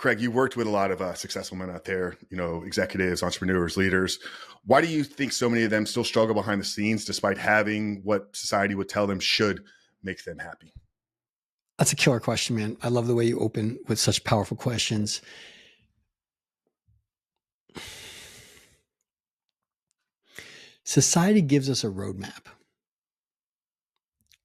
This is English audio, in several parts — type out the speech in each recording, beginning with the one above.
Craig, you worked with a lot of successful men out there, executives, entrepreneurs, leaders. Why do you think so many of them still struggle behind the scenes despite having what society would tell them should make them happy? That's a killer question, man. I love the way you open with such powerful questions. Society gives us a roadmap.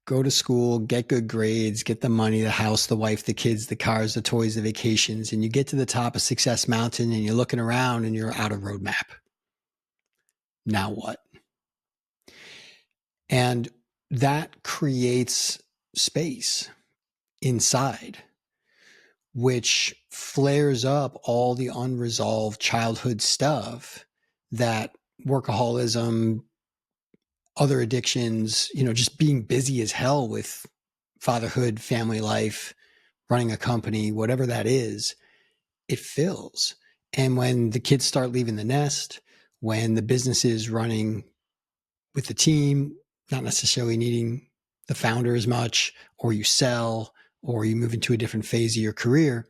Go to school, get good grades, get the money, the house, the wife, the kids, the cars, the toys, the vacations, and you get to the top of Success Mountain and you're looking around and you're out of roadmap. Now what? And that creates space inside, which flares up all the unresolved childhood stuff that workaholism, other addictions, just being busy as hell with fatherhood, family life, running a company, whatever that is, it fills. And when the kids start leaving the nest, when the business is running with the team, not necessarily needing the founder as much, or you sell, or you move into a different phase of your career,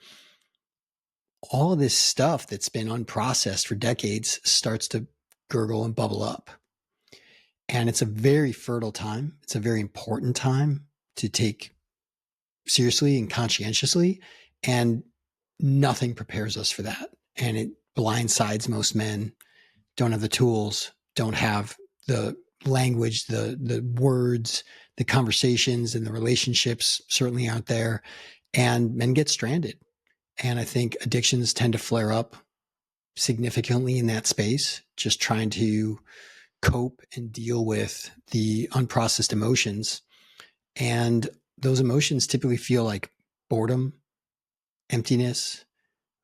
all of this stuff that's been unprocessed for decades starts to gurgle and bubble up. And it's a very fertile time. It's a very important time to take seriously and conscientiously. And nothing prepares us for that. And it blindsides most men, don't have the tools, don't have the language, the words, the conversations and the relationships certainly aren't there. And men get stranded. And I think addictions tend to flare up significantly in that space, just trying to cope and deal with the unprocessed emotions. And those emotions typically feel like boredom, emptiness,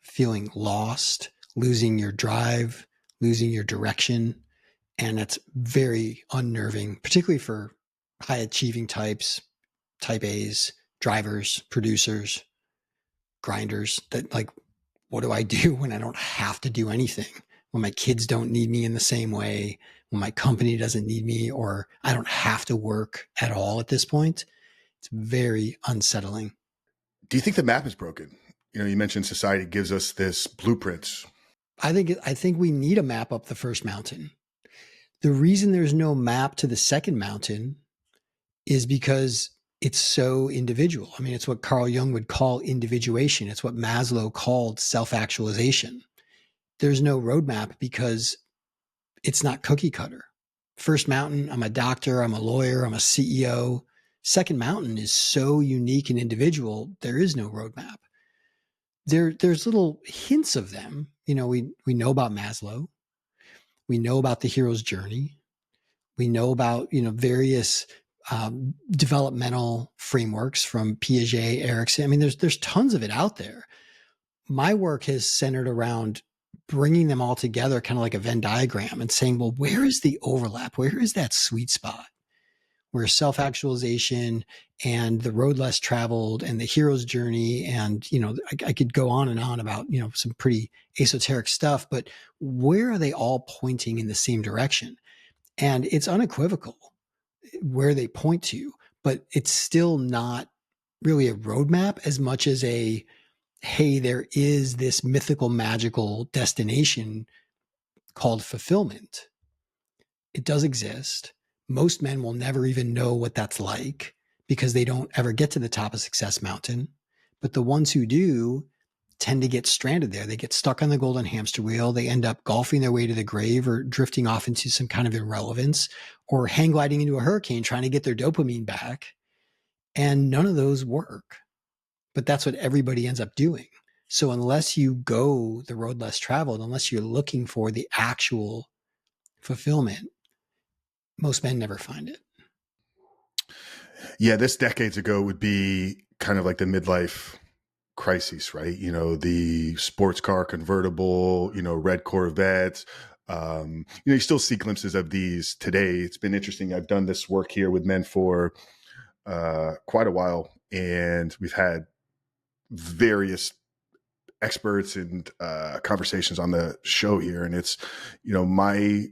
feeling lost, losing your drive, losing your direction. And that's very unnerving, particularly for high achieving types, type A's, drivers, producers, grinders, that like, what do I do when I don't have to do anything? When my kids don't need me in the same way, when my company doesn't need me, or I don't have to work at all at this point. It's very unsettling. Do you think the map is broken? You mentioned society gives us this blueprint. I think we need a map up the first mountain. The reason there's no map to the second mountain is because it's so individual. I mean, it's what Carl Jung would call individuation. It's what Maslow called self-actualization. There's no roadmap because it's not cookie cutter. First mountain, I'm a doctor, I'm a lawyer, I'm a CEO. Second mountain is so unique and individual, there is no roadmap. There's little hints of them. We know about Maslow. We know about the hero's journey. We know about, various developmental frameworks from Piaget, Erikson. I mean, there's tons of it out there. My work has centered around bringing them all together, kind of like a Venn diagram, and saying, well, where is the overlap? Where is that sweet spot where self-actualization and the road less traveled and the hero's journey, and, I could go on and on about, some pretty esoteric stuff, but where are they all pointing in the same direction? And it's unequivocal where they point to, but it's still not really a roadmap as much as a, hey, there is this mythical, magical destination called fulfillment. It does exist. Most men will never even know what that's like because they don't ever get to the top of Success Mountain. But the ones who do tend to get stranded there. They get stuck on the golden hamster wheel. They end up golfing their way to the grave or drifting off into some kind of irrelevance or hang gliding into a hurricane trying to get their dopamine back. And none of those work. But that's what everybody ends up doing. So unless you go the road less traveled, unless you're looking for the actual fulfillment, most men never find it. Yeah, this decades ago would be kind of like the midlife crises, right? The sports car convertible, red Corvettes. You still see glimpses of these today. It's been interesting. I've done this work here with men for quite a while, and we've had various experts and conversations on the show here. And it's, my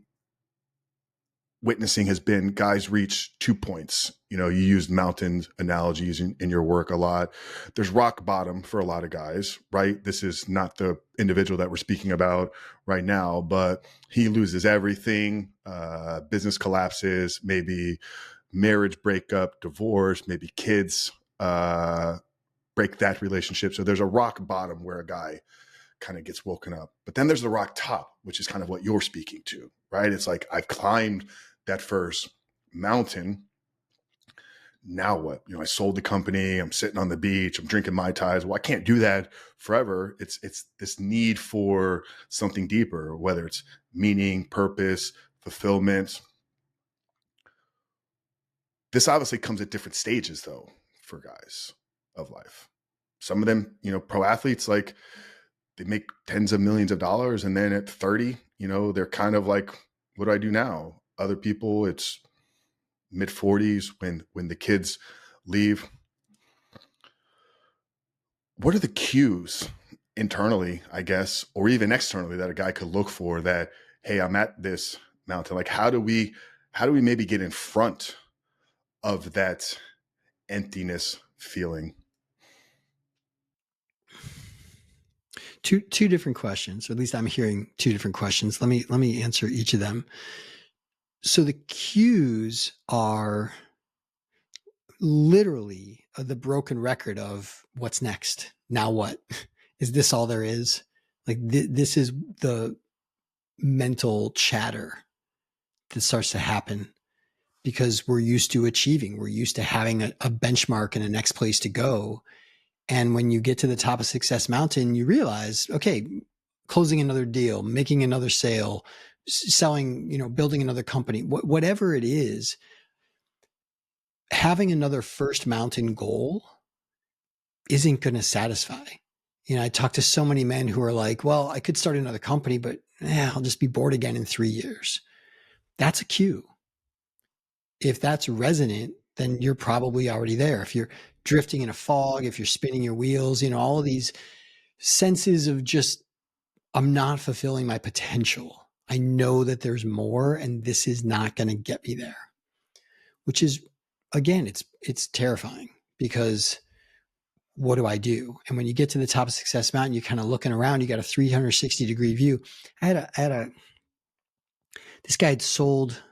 witnessing has been guys reach 2 points. You know, you used mountain analogies in your work a lot. There's rock bottom for a lot of guys, right? This is not the individual that we're speaking about right now, but he loses everything. Business collapses, maybe marriage breakup, divorce, maybe kids break that relationship. So there's a rock bottom where a guy kind of gets woken up. But then there's the rock top, which is kind of what you're speaking to, right? It's like I've climbed that first mountain. Now what? You know, I sold the company. I'm sitting on the beach. I'm drinking Mai Tais. Well, I can't do that forever. It's this need for something deeper, whether it's meaning, purpose, fulfillment. This obviously comes at different stages, though, for guys of life. Some of them, you know, pro athletes, like they make tens of millions of dollars, and then at 30, you know, they're kind of like, what do I do now? Other people, it's mid 40s when the kids leave. What are the cues internally, I guess, or even externally that a guy could look for that, hey, I'm at this mountain? Like, how do we maybe get in front of that emptiness feeling? Two different questions, or at least I'm hearing two different questions. Let me answer each of them. So the cues are literally the broken record of what's next. Now what? Is this all there is? Like this is the mental chatter that starts to happen because we're used to achieving. We're used to having a benchmark and a next place to go. And when you get to the top of Success Mountain, you realize, okay, closing another deal, making another sale, selling, you know, building another company, whatever it is, having another first mountain goal isn't going to satisfy. You know, I talk to so many men who are like, well, I could start another company, but I'll just be bored again in 3 years. That's a cue. If that's resonant, then you're probably already there. If you're drifting in a fog, if you're spinning your wheels, you know, all of these senses of just, I'm not fulfilling my potential. I know that there's more and this is not going to get me there, which is, again, it's terrifying because what do I do? And when you get to the top of Success Mountain, you're kind of looking around, you got a 360-degree view. This guy had sold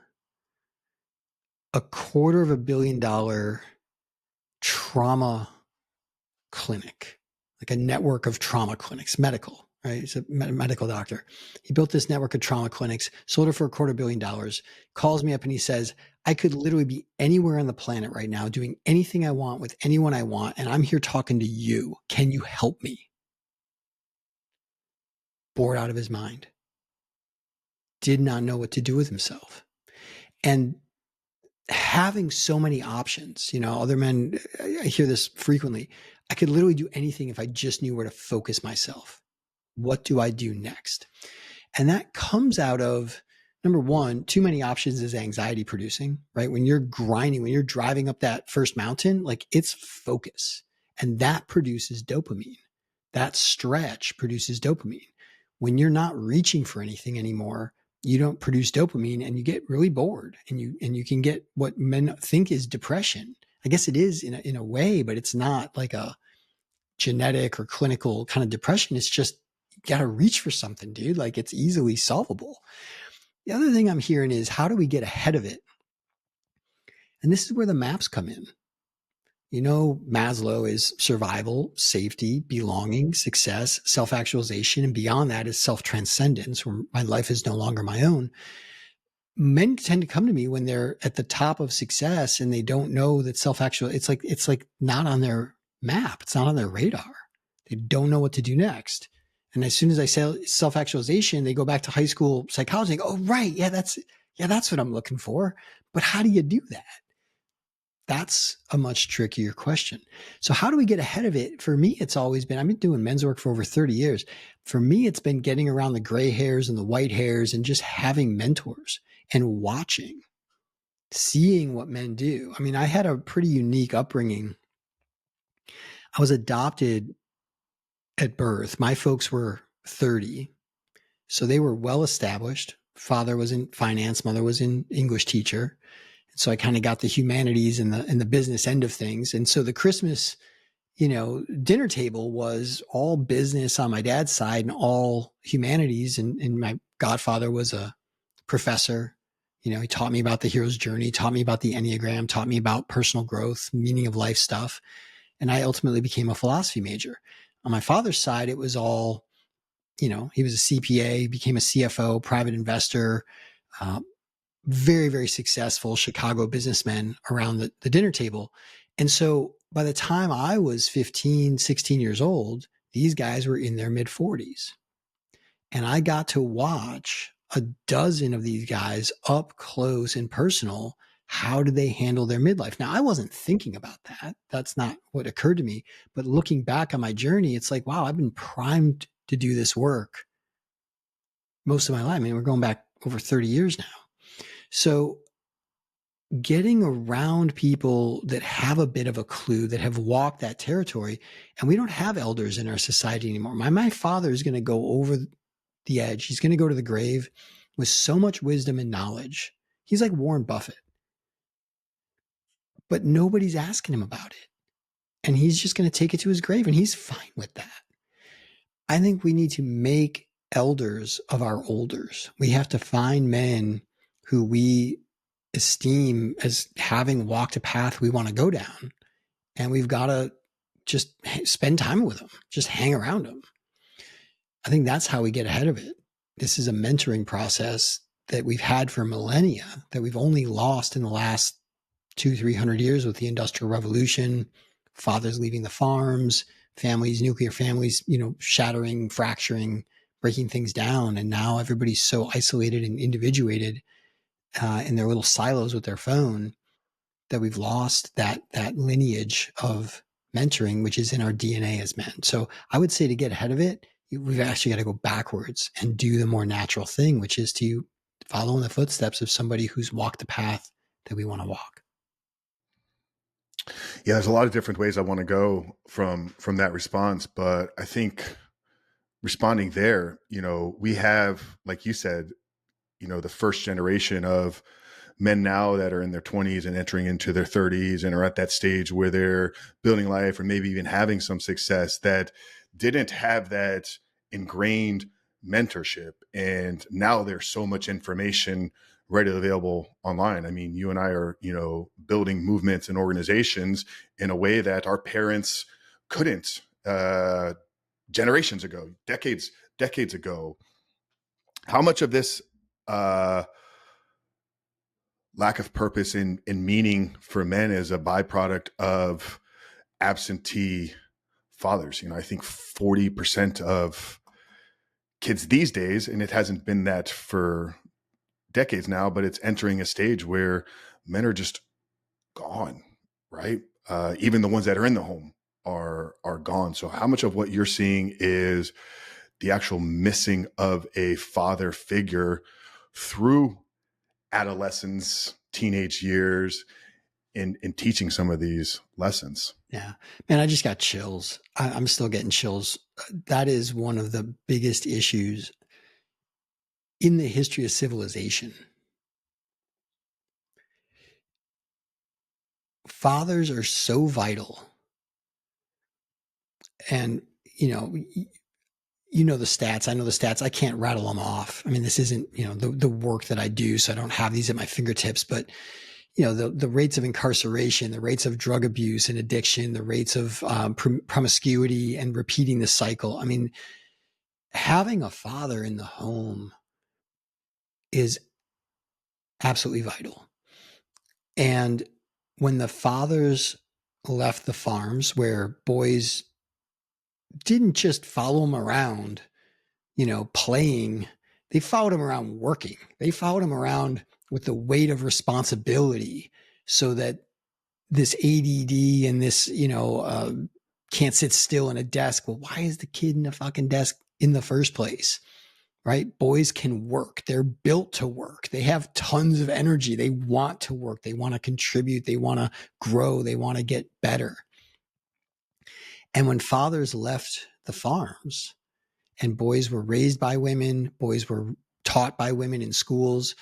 $250 million trauma clinic, like a network of trauma clinics, medical, right? He's a medical doctor. He built this network of trauma clinics, sold it for $250 million, calls me up and he says, I could literally be anywhere on the planet right now doing anything I want with anyone I want. And I'm here talking to you. Can you help me? Bored out of his mind. Did not know what to do with himself. And having so many options, you know, other men, I hear this frequently. I could literally do anything if I just knew where to focus myself. What do I do next? And that comes out of, number one, too many options is anxiety producing, right? When you're grinding, when you're driving up that first mountain, like it's focus. And that produces dopamine. That stretch produces dopamine. When you're not reaching for anything anymore, you don't produce dopamine and you get really bored and you can get what men think is depression. I guess it is in a way, but it's not like a genetic or clinical kind of depression. It's just, you got to reach for something, dude. Like it's easily solvable. The other thing I'm hearing is, how do we get ahead of it? And this is where the maps come in. You know, Maslow is survival, safety, belonging, success, self-actualization, and beyond that is self-transcendence, where my life is no longer my own. Men tend to come to me when they're at the top of success and they don't know that it's like not on their map. It's not on their radar. They don't know what to do next. And as soon as I say self-actualization, they go back to high school psychology and go, oh, right. Yeah, that's what I'm looking for. But how do you do that? That's a much trickier question. So how do we get ahead of it? For me, it's always been, I've been doing men's work for over 30 years. For me, it's been getting around the gray hairs and the white hairs and just having mentors and watching, seeing what men do. I mean, I had a pretty unique upbringing. I was adopted at birth. My folks were 30. So they were well established, Father was in finance, mother was in English teacher. So I kind of got the humanities and the business end of things. And so the Christmas, dinner table was all business on my dad's side and all humanities. And my godfather was a professor. He taught me about the hero's journey, taught me about the Enneagram, taught me about personal growth, meaning of life stuff. And I ultimately became a philosophy major. On my father's side, it was all, he was a CPA, became a CFO, private investor, uh, very, very successful Chicago businessmen around the dinner table. And so by the time I was 15, 16 years old, these guys were in their mid 40s. And I got to watch a dozen of these guys up close and personal. How do they handle their midlife? Now, I wasn't thinking about that. That's not what occurred to me. But looking back on my journey, it's like, wow, I've been primed to do this work most of my life. I mean, we're going back over 30 years now. So getting around people that have a bit of a clue, that have walked that territory, and we don't have elders in our society anymore. My father is going to go over the edge. He's going to go to the grave with so much wisdom and knowledge. He's like Warren Buffett, but nobody's asking him about it. And he's just going to take it to his grave, and he's fine with that. I think we need to make elders of our olders. We have to find men who we esteem as having walked a path we want to go down. And we've got to just spend time with them, just hang around them. I think that's how we get ahead of it. This is a mentoring process that we've had for millennia that we've only lost in the last 200-300 years with the Industrial Revolution, fathers leaving the farms, families, nuclear families, shattering, fracturing, breaking things down. And now everybody's so isolated and individuated in their little silos with their phone that we've lost that lineage of mentoring, which is in our DNA as men. So I would say to get ahead of it, we've actually got to go backwards and do the more natural thing, which is to follow in the footsteps of somebody who's walked the path that we want to walk. Yeah, there's a lot of different ways I want to go from that response, but I think responding there, we have, like you said, the first generation of men now that are in their 20s and entering into their 30s and are at that stage where they're building life or maybe even having some success that didn't have that ingrained mentorship. And now there's so much information readily available online. I mean, you and I are, building movements and organizations in a way that our parents couldn't generations ago, decades ago. How much of this lack of purpose and meaning for men is a byproduct of absentee fathers? I think 40% of kids these days, and it hasn't been that for decades now, but it's entering a stage where men are just gone, right? Even the ones that are in the home are gone. So how much of what you're seeing is the actual missing of a father figure through adolescence, teenage years, in teaching some of these lessons? Yeah, man, I just got chills. I'm still getting chills. That is one of the biggest issues in the history of civilization. Fathers are so vital. And, the stats. I know the stats. I can't rattle them off. I mean, this isn't, the work that I do, so I don't have these at my fingertips, but the rates of incarceration, the rates of drug abuse and addiction, the rates of promiscuity and repeating the cycle. I mean, having a father in the home is absolutely vital. And when the fathers left the farms where boys didn't just follow them around, playing, they followed him around working. They followed him around with the weight of responsibility so that this ADD and this, can't sit still in a desk. Well, why is the kid in a fucking desk in the first place? Right? Boys can work. They're built to work. They have tons of energy. They want to work. They want to contribute. They want to grow. They want to get better. And when fathers left the farms and boys were raised by women, boys were taught by women in schools,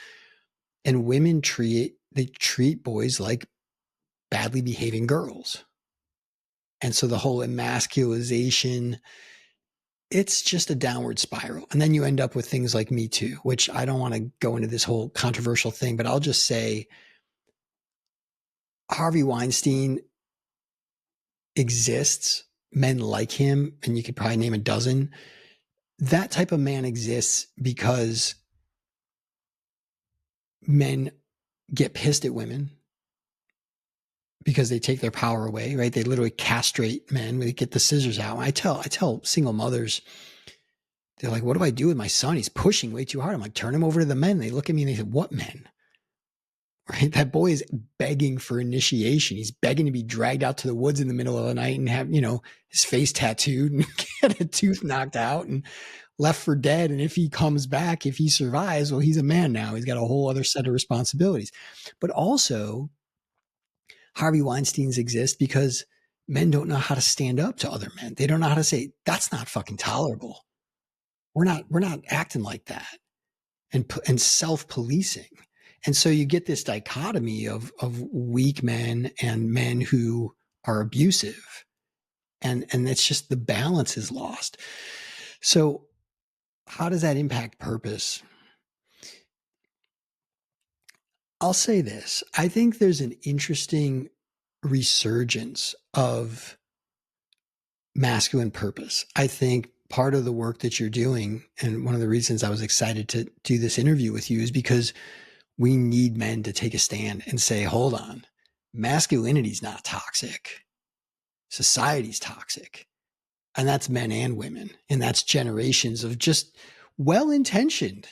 and women treat boys like badly behaving girls. And so the whole emasculization, it's just a downward spiral. And then you end up with things like Me Too, which I don't want to go into this whole controversial thing, but I'll just say Harvey Weinstein exists. Men like him, and you could probably name a dozen. That type of man exists because men get pissed at women because they take their power away, right? They literally castrate men. They get the scissors out. I tell single mothers, they're like, what do I do with my son? He's pushing way too hard. I'm like, turn him over to the men. They look at me and they say, what men? Right? That boy is begging for initiation. He's begging to be dragged out to the woods in the middle of the night and have, his face tattooed and get a tooth knocked out and left for dead. And if he comes back, if he survives, well, he's a man now. He's got a whole other set of responsibilities. But also, Harvey Weinstein's exist because men don't know how to stand up to other men. They don't know how to say, that's not fucking tolerable. We're not acting like that. And self-policing. And so you get this dichotomy of weak men and men who are abusive. And it's just the balance is lost. So how does that impact purpose? I'll say this. I think there's an interesting resurgence of masculine purpose. I think part of the work that you're doing, and one of the reasons I was excited to do this interview with you, is because we need men to take a stand and say, hold on, masculinity's not toxic. Society's toxic. And that's men and women. And that's generations of just well-intentioned.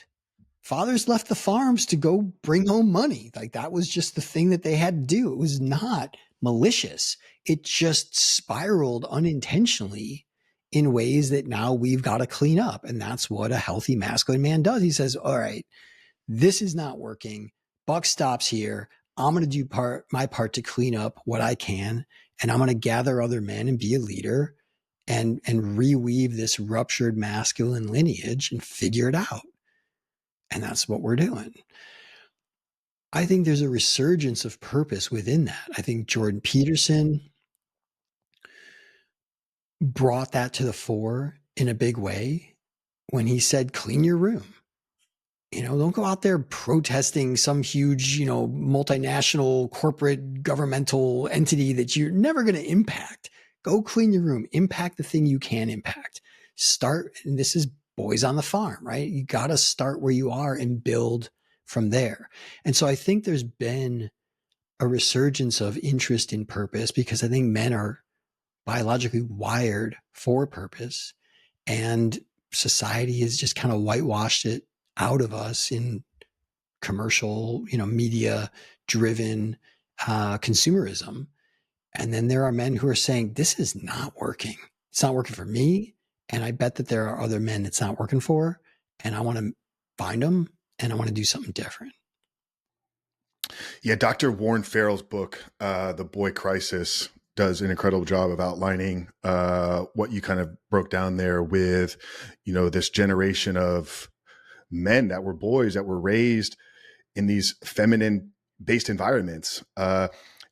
Fathers left the farms to go bring home money. Like that was just the thing that they had to do. It was not malicious. It just spiraled unintentionally in ways that now we've got to clean up. And that's what a healthy masculine man does. He says, all right, this is not working. Buck stops here. I'm going to do my part to clean up what I can. And I'm going to gather other men and be a leader and reweave this ruptured masculine lineage and figure it out. And that's what we're doing. I think there's a resurgence of purpose within that. I think Jordan Peterson brought that to the fore in a big way when he said, clean your room. Don't go out there protesting some huge, multinational corporate governmental entity that you're never going to impact. Go clean your room, impact the thing you can impact. Start, and this is boys on the farm, right? You got to start where you are and build from there. And so I think there's been a resurgence of interest in purpose because I think men are biologically wired for purpose, and society has just kind of whitewashed it out of us in commercial, media driven consumerism. And then there are men who are saying, this is not working. It's not working for me. And I bet that there are other men it's not working for. And I want to find them and I want to do something different. Yeah, Dr. Warren Farrell's book, The Boy Crisis, does an incredible job of outlining what you kind of broke down there with, this generation of men that were boys that were raised in these feminine based environments. And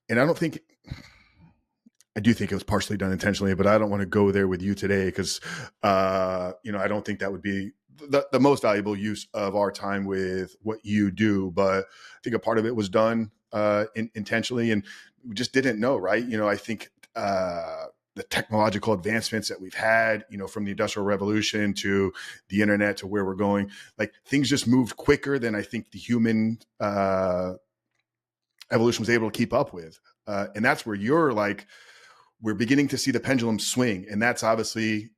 I do think it was partially done intentionally, but I don't want to go there with you today because, I don't think that would be the most valuable use of our time with what you do. But I think a part of it was done intentionally, and we just didn't know, right? I think the technological advancements that we've had, from the Industrial Revolution to the internet to where we're going, like things just moved quicker than I think the human evolution was able to keep up with. And that's where you're like, we're beginning to see the pendulum swing. And that's obviously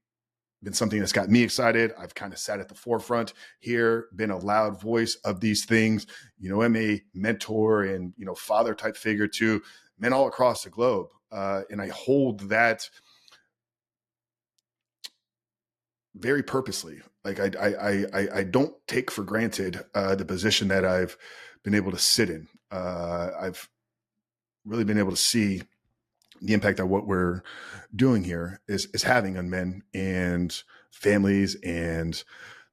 been something that's got me excited. I've kind of sat at the forefront here, been a loud voice of these things. I'm a mentor and, father type figure to men all across the globe. And I hold that very purposely. Like I don't take for granted the position that I've been able to sit in. I've really been able to see the impact that what we're doing here is having on men and families and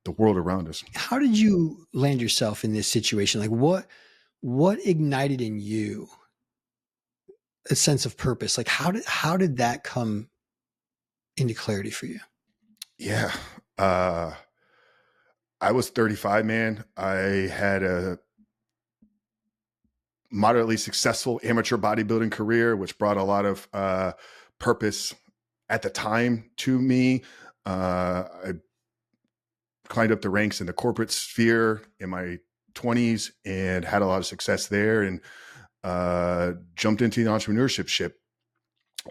the world around us. How did you land yourself in this situation? Like what ignited in you a sense of purpose? Like how did that come into clarity for you? Yeah. Uh, I was 35, man. I had a moderately successful amateur bodybuilding career, which brought a lot of purpose at the time to me. I climbed up the ranks in the corporate sphere in my 20s and had a lot of success there, and jumped into the entrepreneurship ship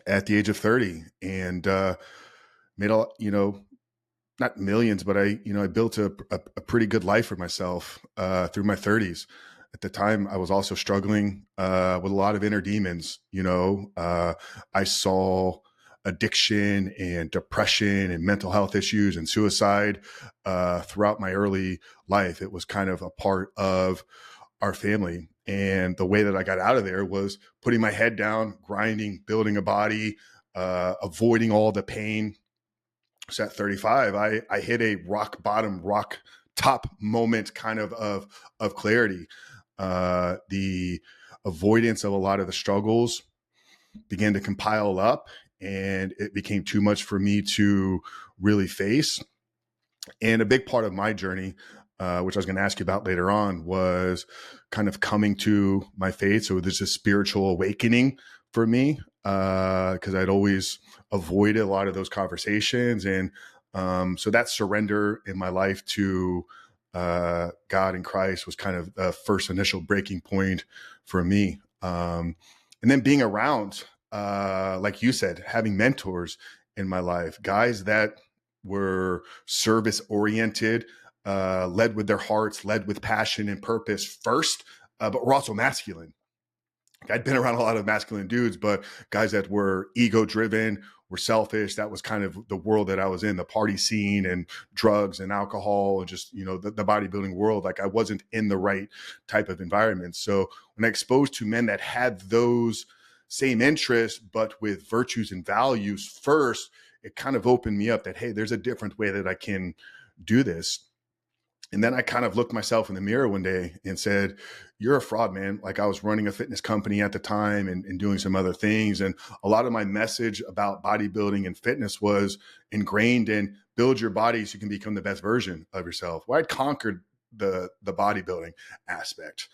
at the age of 30, and made a, not millions, but I built a pretty good life for myself through my 30s. At the time, I was also struggling with a lot of inner demons. I saw addiction and depression and mental health issues and suicide throughout my early life. It was kind of a part of our family. And the way that I got out of there was putting my head down, grinding, building a body, avoiding all the pain. So at 35, I hit a rock bottom, rock top moment kind of clarity. The avoidance of a lot of the struggles began to compile up, and it became too much for me to really face. And a big part of my journey, which I was going to ask you about later on, was kind of coming to my faith. So there's a spiritual awakening for me, because I'd always avoided a lot of those conversations. And so that surrender in my life to God and Christ was kind of the first initial breaking point for me. And then being around, like you said, having mentors in my life, guys that were service oriented, led with their hearts, led with passion and purpose first, but were also masculine. I'd been around a lot of masculine dudes, but guys that were ego driven, were selfish. That was kind of the world that I was in, the party scene and drugs and alcohol and just, the bodybuilding world. Like I wasn't in the right type of environment. So when I exposed to men that had those same interests, but with virtues and values first, it kind of opened me up that, hey, there's a different way that I can do this. And then I kind of looked myself in the mirror one day and said, you're a fraud, man. Like I was running a fitness company at the time and doing some other things. And a lot of my message about bodybuilding and fitness was ingrained in build your body so you can become the best version of yourself. Well, I'd conquered the bodybuilding aspect,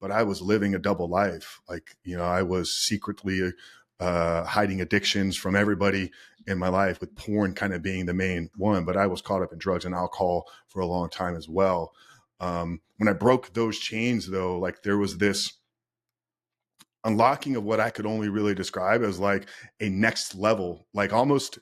but I was living a double life. Like, I was secretly hiding addictions from everybody in my life, with porn kind of being the main one. But I was caught up in drugs and alcohol for a long time as well. When I broke those chains, though, like there was this unlocking of what I could only really describe as like a next level, like almost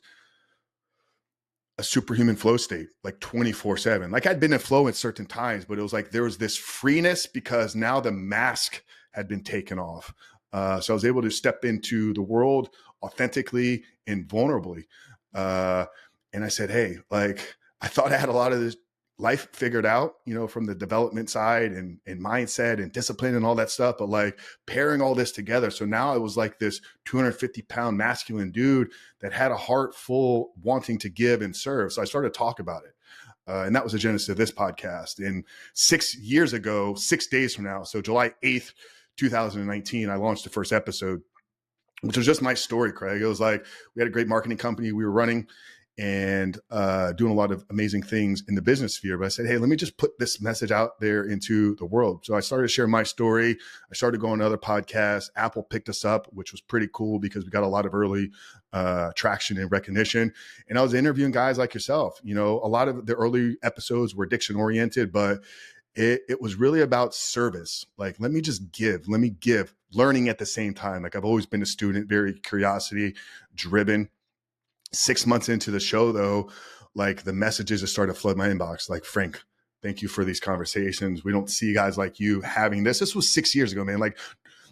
a superhuman flow state, like 24/7. Like I'd been in flow at certain times, but it was like there was this freeness because now the mask had been taken off. So I was able to step into the world authentically and vulnerably. And I said, hey, like I thought I had a lot of this life figured out, from the development side and mindset and discipline and all that stuff, but like pairing all this together. So now I was like this 250-pound masculine dude that had a heart full wanting to give and serve. So I started to talk about it. And that was the genesis of this podcast. And 6 years ago, 6 days from now, so July 8th, 2019, I launched the first episode, which was just my story, Craig. It was like we had a great marketing company we were running and doing a lot of amazing things in the business sphere. But I said, hey, let me just put this message out there into the world. So I started to share my story. I started going to other podcasts. Apple picked us up, which was pretty cool because we got a lot of early traction and recognition. And I was interviewing guys like yourself. A lot of the early episodes were addiction oriented, but it was really about service. Like, let me give, learning at the same time. Like I've always been a student, very curiosity driven. 6 months into the show, though, like the messages just started to flood my inbox. Like, Frank, thank you for these conversations. We don't see guys like you having this. This was 6 years ago, man. Like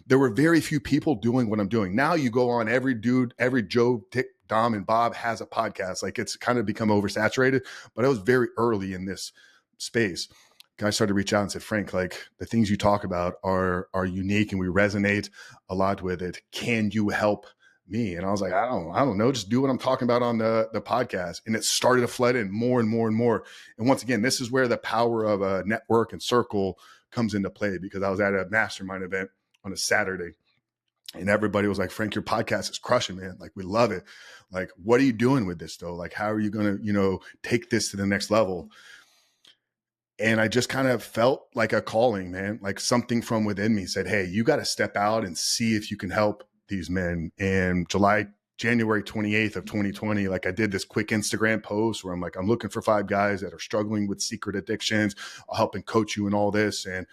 there were very few people doing what I'm doing. Now you go on, every dude, every Joe, Dick, Dom, and Bob has a podcast. Like it's kind of become oversaturated, but I was very early in this space. Guys started to reach out and said, Frank, like the things you talk about are unique and we resonate a lot with it. Can you help me? And I was like, I don't know. Just do what I'm talking about on the podcast. And it started to flood in more and more and more. And once again, this is where the power of a network and circle comes into play, because I was at a mastermind event on a Saturday, and everybody was like, Frank, your podcast is crushing, man. Like, we love it. Like, what are you doing with this though? Like, how are you going to, take this to the next level? And I just kind of felt like a calling, man, like something from within me said, hey, you got to step out and see if you can help these men. And January 28th of 2020, like, I did this quick Instagram post where I'm like, I'm looking for 5 guys that are struggling with secret addictions. I'll help and coach you in all this. And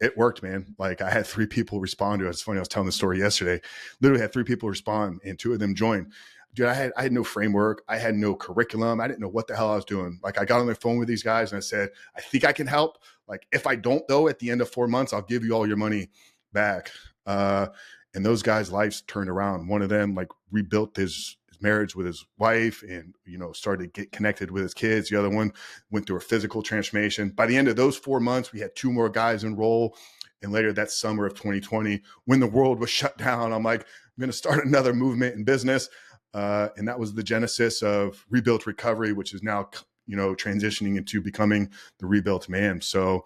it worked, man. Like, I had 3 people respond to it. It's funny. I was telling the story yesterday, literally had 3 people respond and 2 of them joined. Dude, I had no framework. I had no curriculum. I didn't know what the hell I was doing. Like, I got on the phone with these guys and I said, I think I can help. Like, if I don't though, at the end of 4 months, I'll give you all your money back. And those guys' lives turned around. One of them like rebuilt his marriage with his wife and, started to get connected with his kids. The other one went through a physical transformation. By the end of those 4 months, we had 2 more guys enroll. And later that summer of 2020, when the world was shut down, I'm like, I'm going to start another movement in business. And that was the genesis of Rebuilt Recovery, which is now, transitioning into becoming the Rebuilt Man. So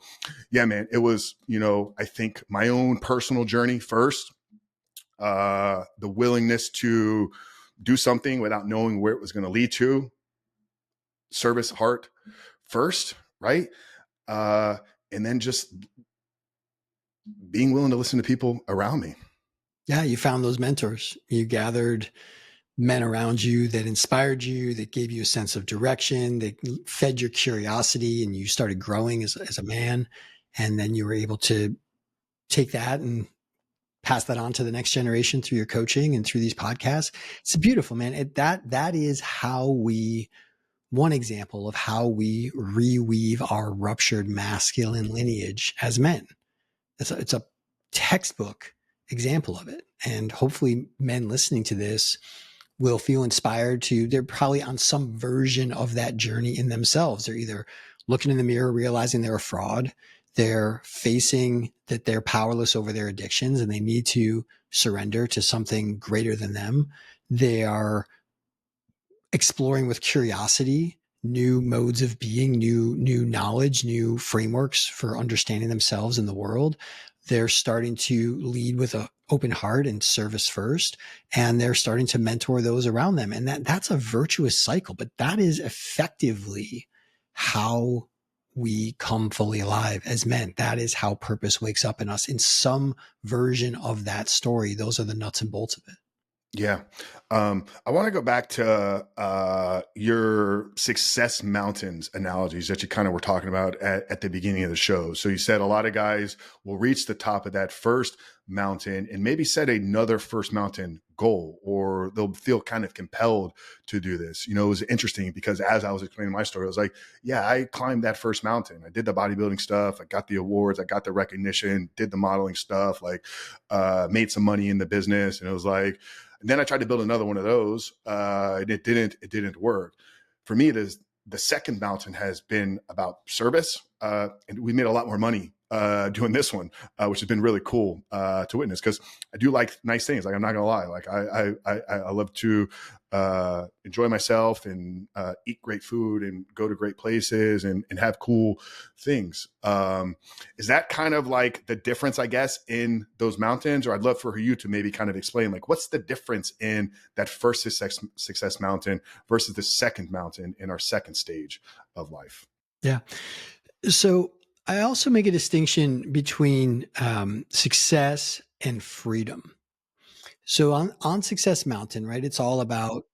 yeah, man, it was, I think my own personal journey first, the willingness to do something without knowing where it was going to lead to, service heart first, right? And then just being willing to listen to people around me. Yeah, you found those mentors. You gathered men around you that inspired you, that gave you a sense of direction, that fed your curiosity, and you started growing as a man. And then you were able to take that and pass that on to the next generation through your coaching and through these podcasts. It's beautiful, man. That is one example of how we reweave our ruptured masculine lineage as men. It's a textbook example of it. And hopefully men listening to this will feel inspired they're probably on some version of that journey in themselves. They're either looking in the mirror, realizing they're a fraud. They're facing that they're powerless over their addictions and they need to surrender to something greater than them. They are exploring with curiosity new modes of being, new knowledge, new frameworks for understanding themselves and the world. They're starting to lead with an open heart and service first, and they're starting to mentor those around them. And that's a virtuous cycle, but that is effectively how we come fully alive as men. That is how purpose wakes up in us in some version of that story. Those are the nuts and bolts of it. Yeah. I want to go back to your success mountains analogies that you kind of were talking about at the beginning of the show. So you said a lot of guys will reach the top of that first mountain and maybe set another first mountain goal, or they'll feel kind of compelled to do this. It was interesting because as I was explaining my story, I was like, yeah, I climbed that first mountain. I did the bodybuilding stuff. I got the awards. I got the recognition, did the modeling stuff, like made some money in the business. And it was like, and then I tried to build another one of those, and it didn't work. For me, the second mountain has been about service, and we made a lot more money doing this one, which has been really cool to witness, because I do like nice things. Like, I'm not gonna lie, like I love to enjoy myself and eat great food and go to great places and have cool things. Is that kind of like the difference, I guess, in those mountains? Or I'd love for you to maybe kind of explain, like, what's the difference in that first success mountain versus the second mountain in our second stage of life? Yeah. So I also make a distinction between success and freedom. So on Success Mountain, right, it's all about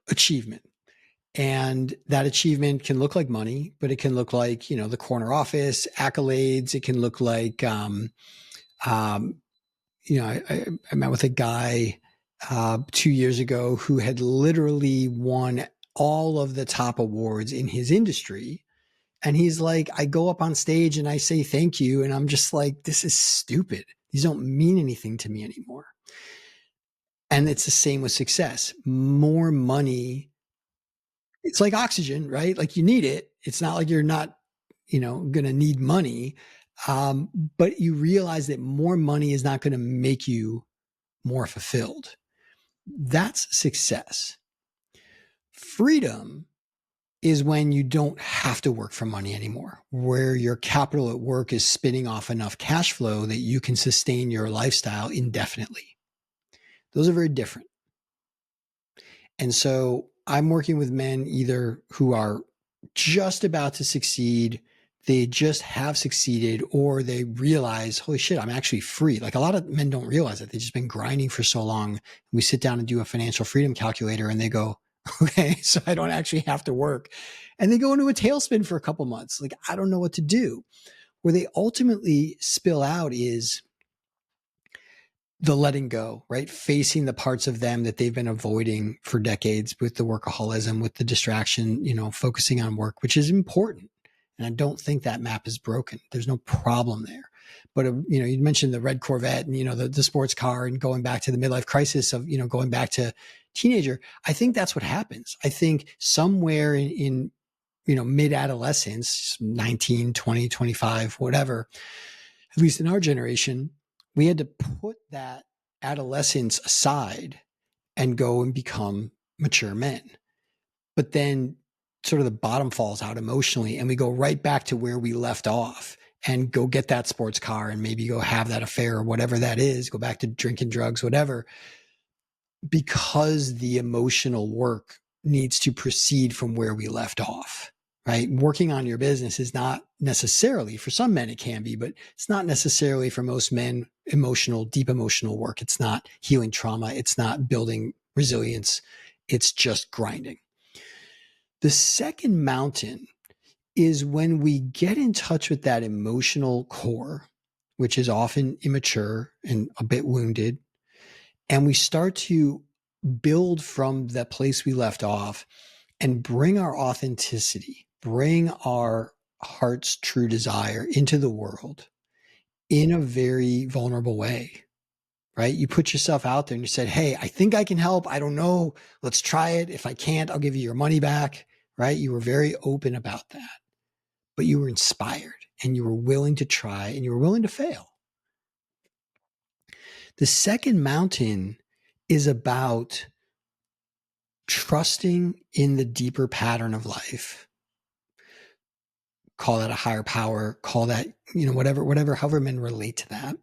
achievement. And that achievement can look like money, but it can look like, the corner office, accolades. It can look like, um, I met with a guy 2 years ago who had literally won all of the top awards in his industry. And he's like, I go up on stage and I say thank you. And I'm just like, this is stupid. These don't mean anything to me anymore. And it's the same with success. More money, it's like oxygen, right? Like, you need it. It's not like you're not, going to need money. But you realize that more money is not going to make you more fulfilled. That's success. Freedom is when you don't have to work for money anymore, where your capital at work is spinning off enough cash flow that you can sustain your lifestyle indefinitely. Those are very different. And so I'm working with men either who are just about to succeed, they just have succeeded, or they realize, holy shit, I'm actually free. Like a lot of men don't realize that. They've just been grinding for so long. We sit down and do a financial freedom calculator and they go, okay, so I don't actually have to work. And they go into a tailspin for a couple months. Like, I don't know what to do. Where they ultimately spill out is the letting go, right? Facing the parts of them that they've been avoiding for decades with the workaholism, with the distraction, focusing on work, which is important. And I don't think that map is broken. There's no problem there. But, you mentioned the red Corvette and, the sports car and going back to the midlife crisis of, going back to teenager. I think that's what happens. I think somewhere in mid adolescence, 19, 20, 25, whatever, at least in our generation, we had to put that adolescence aside and go and become mature men. But then sort of the bottom falls out emotionally and we go right back to where we left off and go get that sports car and maybe go have that affair or whatever that is, go back to drinking, drugs, whatever, because the emotional work needs to proceed from where we left off. Right? Working on your business is not necessarily, for some men it can be, but it's not necessarily for most men deep emotional work. It's not healing trauma. It's not building resilience. It's just grinding. The second mountain is when we get in touch with that emotional core, which is often immature and a bit wounded, and we start to build from the place we left off and bring our authenticity, bring our heart's true desire into the world in a very vulnerable way, right? You put yourself out there and you said, hey, I think I can help. I don't know. Let's try it. If I can't, I'll give you your money back, right? You were very open about that, but you were inspired and you were willing to try and you were willing to fail. The second mountain is about trusting in the deeper pattern of life. Call that a higher power, call that, whatever, however men relate to that.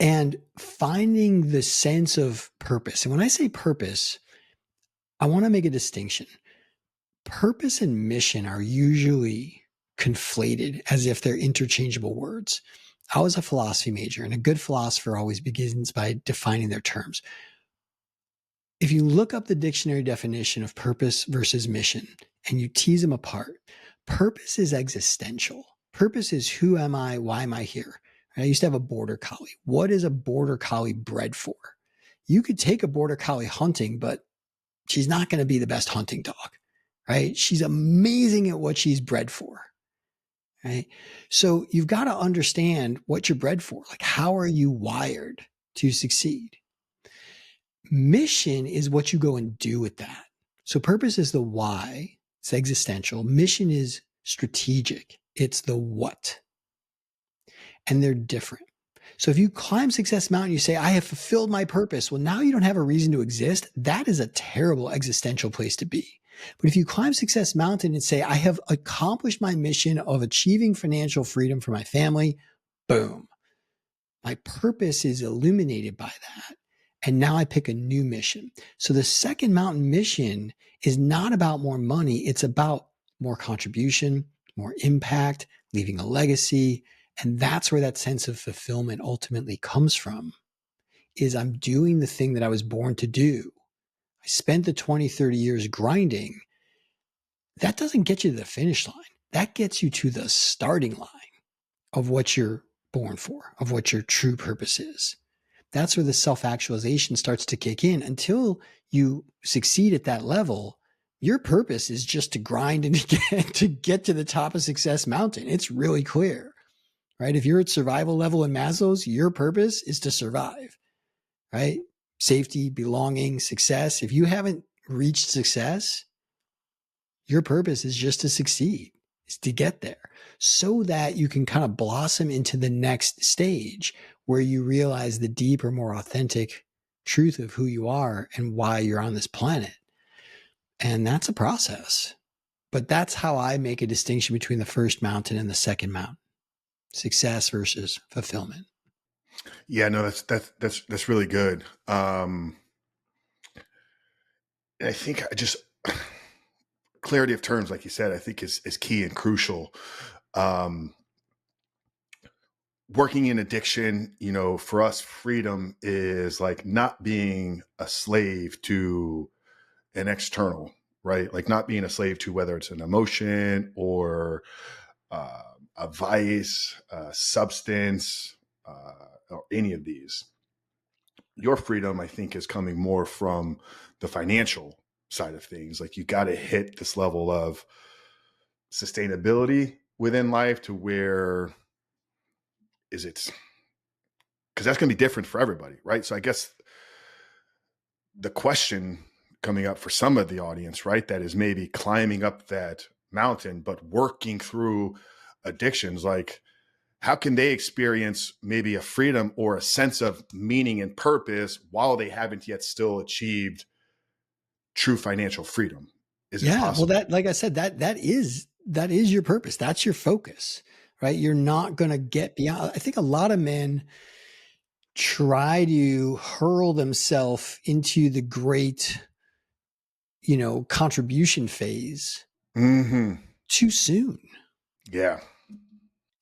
And finding the sense of purpose. And when I say purpose, I want to make a distinction. Purpose and mission are usually conflated as if they're interchangeable words. I was a philosophy major, and a good philosopher always begins by defining their terms. If you look up the dictionary definition of purpose versus mission and you tease them apart, purpose is existential. Purpose is who am I? Why am I here? I used to have a border collie. What is a border collie bred for? You could take a border collie hunting, but she's not going to be the best hunting dog, right? She's amazing at what she's bred for, right? So you've got to understand what you're bred for. Like, how are you wired to succeed? Mission is what you go and do with that. So purpose is the why, it's existential. Mission is strategic, it's the what. And they're different. So if you climb Success Mountain, you say, I have fulfilled my purpose. Well, now you don't have a reason to exist. That is a terrible existential place to be. But if you climb Success Mountain and say, I have accomplished my mission of achieving financial freedom for my family, boom. My purpose is illuminated by that. And now I pick a new mission. So the second mountain mission is not about more money. It's about more contribution, more impact, leaving a legacy. And that's where that sense of fulfillment ultimately comes from, is I'm doing the thing that I was born to do. I spent the 20, 30 years grinding. That doesn't get you to the finish line. That gets you to the starting line of what you're born for, of what your true purpose is. That's where the self-actualization starts to kick in. Until you succeed at that level, your purpose is just to grind and to get to the top of Success Mountain. It's really clear, right? If you're at survival level in Maslow's, your purpose is to survive, right? Safety, belonging, success. If you haven't reached success, your purpose is just to succeed, is to get there so that you can kind of blossom into the next stage where you realize the deeper, more authentic truth of who you are and why you're on this planet. And that's a process. But that's how I make a distinction between the first mountain and the second mountain. Success versus fulfillment. Yeah, no, that's really good. I think I just clarity of terms, like you said, I think is key and crucial. Um, Working in addiction, you know, for us, freedom is like not being a slave to an external, right? Like not being a slave to whether it's an emotion or uh, a vice, a substance, or any of these. Your freedom, I think, is coming more from the financial side of things. Like you got to hit this level of sustainability within life to where is it, because that's going to be different for everybody, right? So I guess the question coming up for some of the audience, right, that is maybe climbing up that mountain, but working through addictions, like how can they experience maybe a freedom or a sense of meaning and purpose while they haven't yet still achieved true financial freedom? Is it Yeah. Well, possible? that, like I said, that is your purpose. That's your focus, right? You're not going to get beyond. I think a lot of men try to hurl themselves into the great, contribution phase Mm-hmm. too soon. Yeah.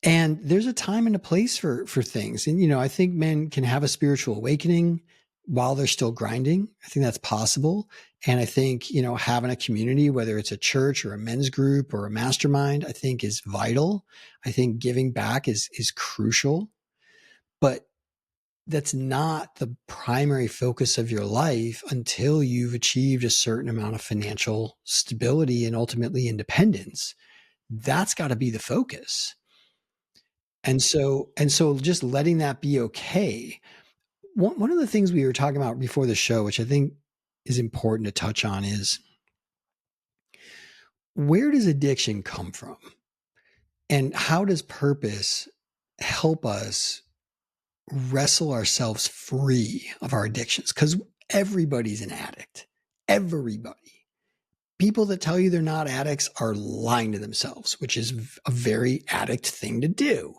And there's a time and a place for things. And I think men can have a spiritual awakening while they're still grinding. I think that's possible. And I think, having a community, whether it's a church or a men's group or a mastermind, I think is vital. I think giving back is crucial. But that's not the primary focus of your life until you've achieved a certain amount of financial stability and ultimately independence. That's got to be the focus. And so just letting that be okay. One of the things we were talking about before the show, which I think is important to touch on, is where does addiction come from? And how does purpose help us wrestle ourselves free of our addictions? Because everybody's an addict. Everybody. People that tell you they're not addicts are lying to themselves, which is a very addict thing to do.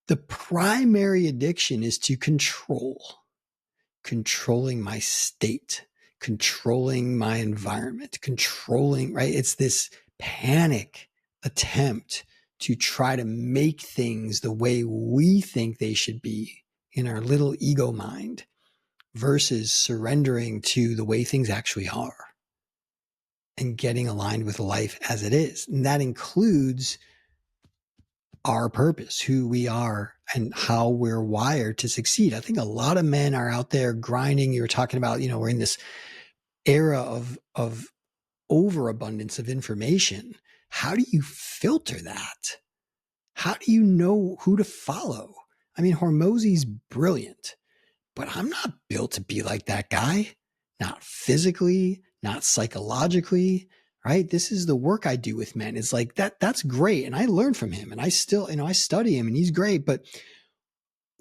The primary addiction is to controlling my state, controlling my environment, controlling, right? It's this panic attempt to try to make things the way we think they should be in our little ego mind versus surrendering to the way things actually are and getting aligned with life as it is. And that includes our purpose, who we are, and how we're wired to succeed. I think a lot of men are out there grinding. You were talking about, we're in this era of overabundance of information. How do you filter that? How do you know who to follow? I mean, Hormozy's brilliant, but I'm not built to be like that guy. Not physically, not psychologically, right? This is the work I do with men. It's like that's great. And I learn from him and I still, I study him and he's great, but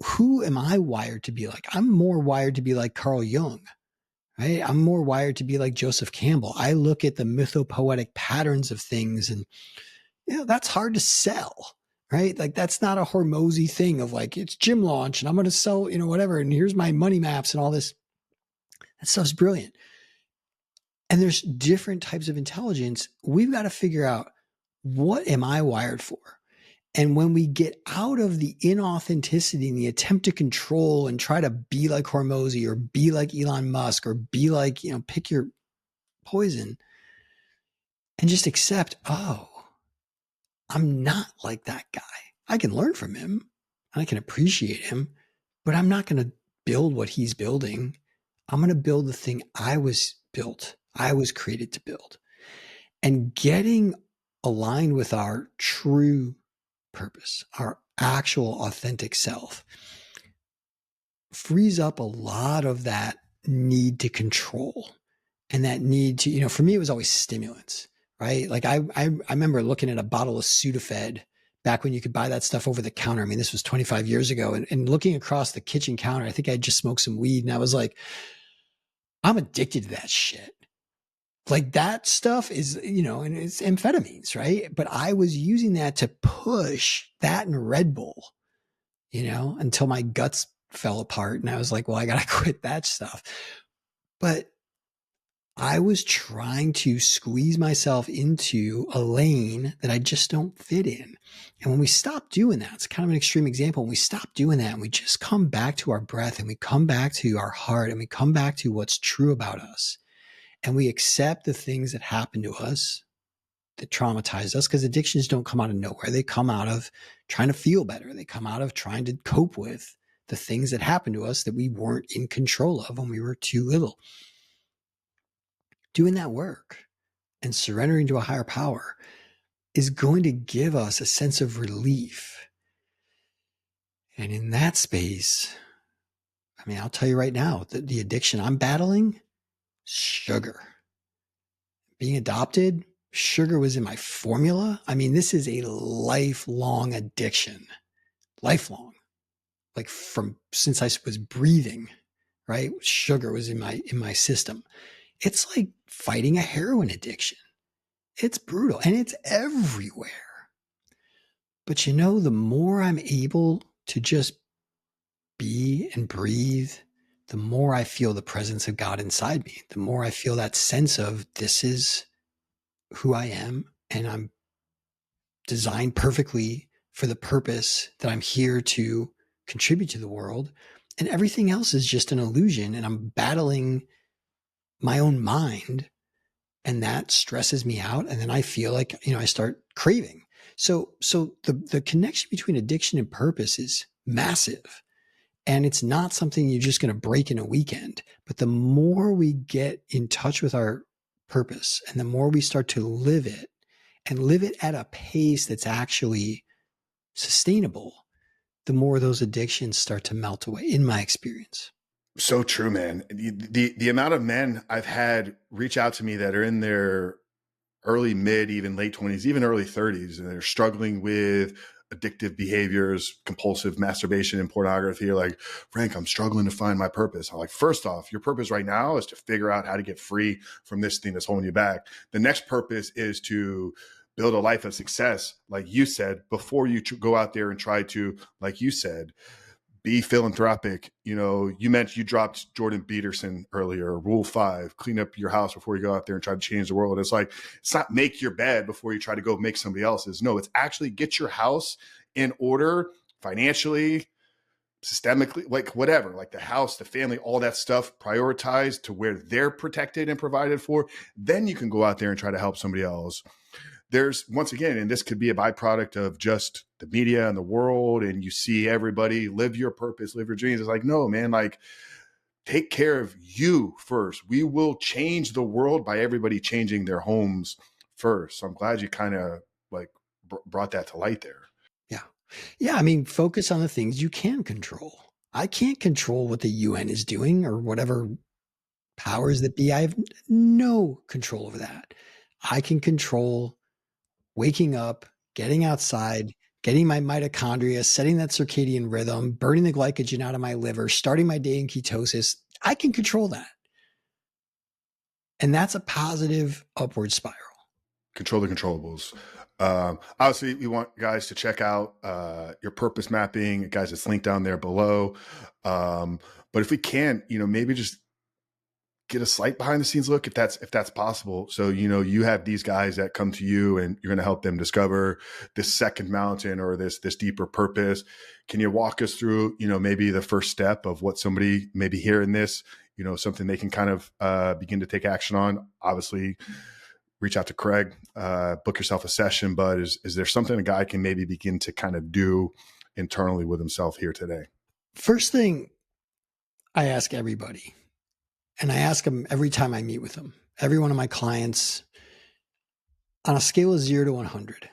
who am I wired to be like? I'm more wired to be like Carl Jung, right? I'm more wired to be like Joseph Campbell. I look at the mythopoetic patterns of things and, that's hard to sell, right? Like that's not a Hormozy thing of like, it's gym launch and I'm going to sell, whatever. And here's my money maps and all this. That stuff's brilliant. And there's different types of intelligence. We've got to figure out, what am I wired for? And when we get out of the inauthenticity and the attempt to control and try to be like Hormozy or be like Elon Musk or be like, pick your poison and just accept, oh, I'm not like that guy. I can learn from him and I can appreciate him, but I'm not going to build what he's building. I'm going to build the thing I was created to build. And getting aligned with our true purpose, our actual authentic self, frees up a lot of that need to control and that need to, for me, it was always stimulants, right? Like I remember looking at a bottle of Sudafed back when you could buy that stuff over the counter. I mean, this was 25 years ago. And looking across the kitchen counter, I think I just smoked some weed and I was like, I'm addicted to that shit. Like that stuff is, and it's amphetamines, right? But I was using that to push that and Red Bull, until my guts fell apart. And I was like, well, I got to quit that stuff. But I was trying to squeeze myself into a lane that I just don't fit in. And when we stop doing that, it's kind of an extreme example. When we stop doing that and we just come back to our breath and we come back to our heart and we come back to what's true about us and we accept the things that happen to us that traumatize us, because addictions don't come out of nowhere. They come out of trying to feel better. They come out of trying to cope with the things that happen to us that we weren't in control of when we were too little. Doing that work and surrendering to a higher power is going to give us a sense of relief. And in that space, I mean, I'll tell you right now, the addiction I'm battling, sugar. Being adopted, sugar was in my formula. I mean, this is a lifelong addiction, lifelong, like from since I was breathing, right? Sugar was in my system. It's like fighting a heroin addiction. It's brutal and it's everywhere. But the more I'm able to just be and breathe, the more I feel the presence of God inside me, the more I feel that sense of this is who I am and I'm designed perfectly for the purpose that I'm here to contribute to the world. And everything else is just an illusion. And I'm battling my own mind and that stresses me out. And then I feel like, I start craving. So the connection between addiction and purpose is massive. And it's not something you're just going to break in a weekend. But the more we get in touch with our purpose and the more we start to live it and live it at a pace that's actually sustainable, the more those addictions start to melt away, in my experience. So true, man. The amount of men I've had reach out to me that are in their early, mid, even late 20s, even early 30s, and they're struggling with addictive behaviors, compulsive masturbation and pornography. Are like, Frank, I'm struggling to find my purpose. I'm like, first off, your purpose right now is to figure out how to get free from this thing that's holding you back. The next purpose is to build a life of success, like you said, before you go out there and try to, like you said, be philanthropic. You mentioned you dropped Jordan Peterson earlier, rule 5, clean up your house before you go out there and try to change the world. It's like, it's not make your bed before you try to go make somebody else's. No, it's actually get your house in order financially, systemically, like whatever, like the house, the family, all that stuff, prioritized to where they're protected and provided for. Then you can go out there and try to help somebody else. There's, once again, and this could be a byproduct of just the media and the world, and you see everybody live your purpose, live your dreams. It's like, no, man, like take care of you first. We will change the world by everybody changing their homes first. So I'm glad you kind of like brought that to light there. Yeah. Yeah. I mean, focus on the things you can control. I can't control what the UN is doing or whatever powers that be. I have no control over that. I can control waking up, getting outside, getting my mitochondria, setting that circadian rhythm, burning the glycogen out of my liver, starting my day in ketosis. I can control that. And that's a positive upward spiral. Control the controllables. Obviously, we want guys to check out your purpose mapping. Guys, it's linked down there below. But if we can, maybe just get a slight behind the scenes look if that's possible. So, you have these guys that come to you and you're going to help them discover this second mountain or this deeper purpose. Can you walk us through, maybe the first step of what somebody maybe hearing this, something they can kind of begin to take action on? Obviously, reach out to Craig, book yourself a session, but is there something a guy can maybe begin to kind of do internally with himself here today? First thing I ask everybody, and I ask them every time I meet with them, every one of my clients, on a scale of 0 to 100,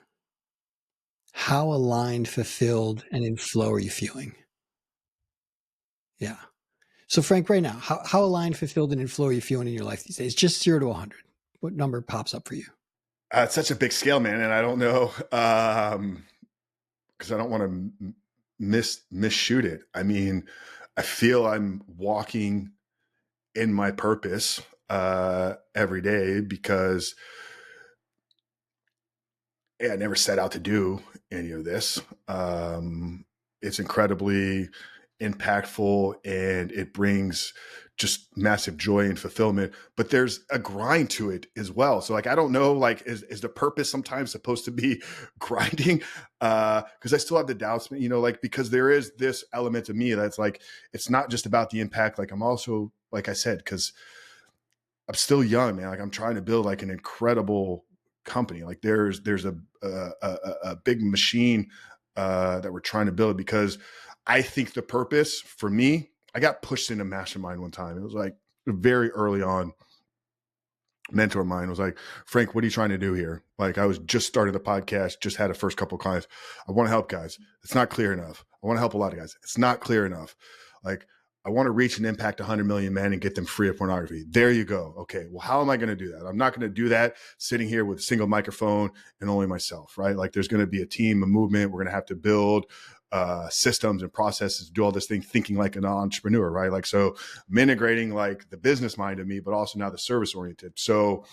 how aligned, fulfilled, and in flow are you feeling? Yeah. So Frank, right now, how aligned, fulfilled, and in flow are you feeling in your life these days? Just 0 to 100. What number pops up for you? It's such a big scale, man. And I don't know. because I don't want to misshoot it. I mean, I feel I'm walking in my purpose every day because I never set out to do any of this. It's incredibly impactful and it brings just massive joy and fulfillment, but there's a grind to it as well. So like, I don't know, like, is the purpose sometimes supposed to be grinding? Cause I still have the doubts, like, because there is this element of me that's like, it's not just about the impact. Like I'm also, like I said, cause I'm still young, man. Like I'm trying to build like an incredible company. Like there's a big machine that we're trying to build because I think the purpose for me, I got pushed into mastermind one time. It was like very early on. Mentor of mine was like, Frank, what are you trying to do here? Like I was just starting the podcast, just had a first couple of clients. I want to help guys. It's not clear enough. I want to help a lot of guys. It's not clear enough. Like I want to reach and impact 100 million men and get them free of pornography. There you go. Okay. Well, how am I going to do that? I'm not going to do that sitting here with a single microphone and only myself, right? Like there's going to be a team, a movement. We're going to have to build systems and processes to do all this thing, thinking like an entrepreneur, right? Like, so I'm integrating like the business mind of me, but also now the service oriented. So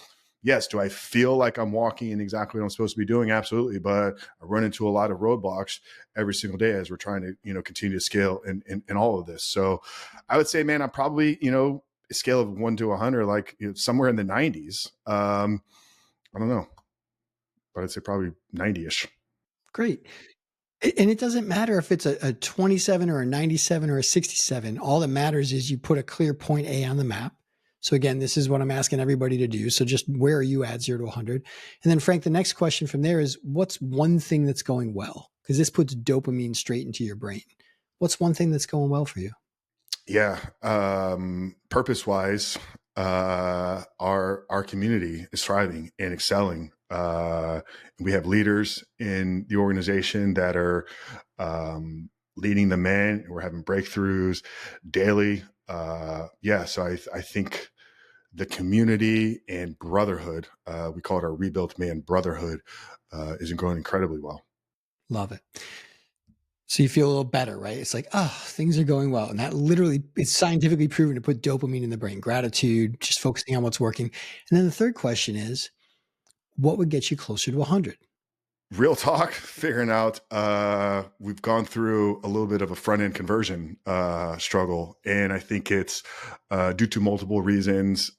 yes, do I feel like I'm walking in exactly what I'm supposed to be doing? Absolutely. But I run into a lot of roadblocks every single day as we're trying to, continue to scale in all of this. So I would say, man, I'm probably, a scale of 1 to 100, like somewhere in the 90s. I don't know, but I'd say probably 90-ish. Great. And it doesn't matter if it's a 27 or a 97 or a 67. All that matters is you put a clear point A on the map. So again, this is what I'm asking everybody to do. So just where are you at 0 to 100? And then Frank, the next question from there is what's one thing that's going well? Because this puts dopamine straight into your brain. What's one thing that's going well for you? Yeah. Purpose wise, our community is thriving and excelling. We have leaders in the organization that are leading the men. We're having breakthroughs daily. So I think the community and brotherhood, we call it our rebuilt man brotherhood, is going incredibly well. Love it. So you feel a little better, right? It's like, things are going well. And that literally is scientifically proven to put dopamine in the brain, gratitude, just focusing on what's working. And then the third question is, what would get you closer to 100? Real talk, figuring out, we've gone through a little bit of a front end conversion struggle. And I think it's due to multiple reasons,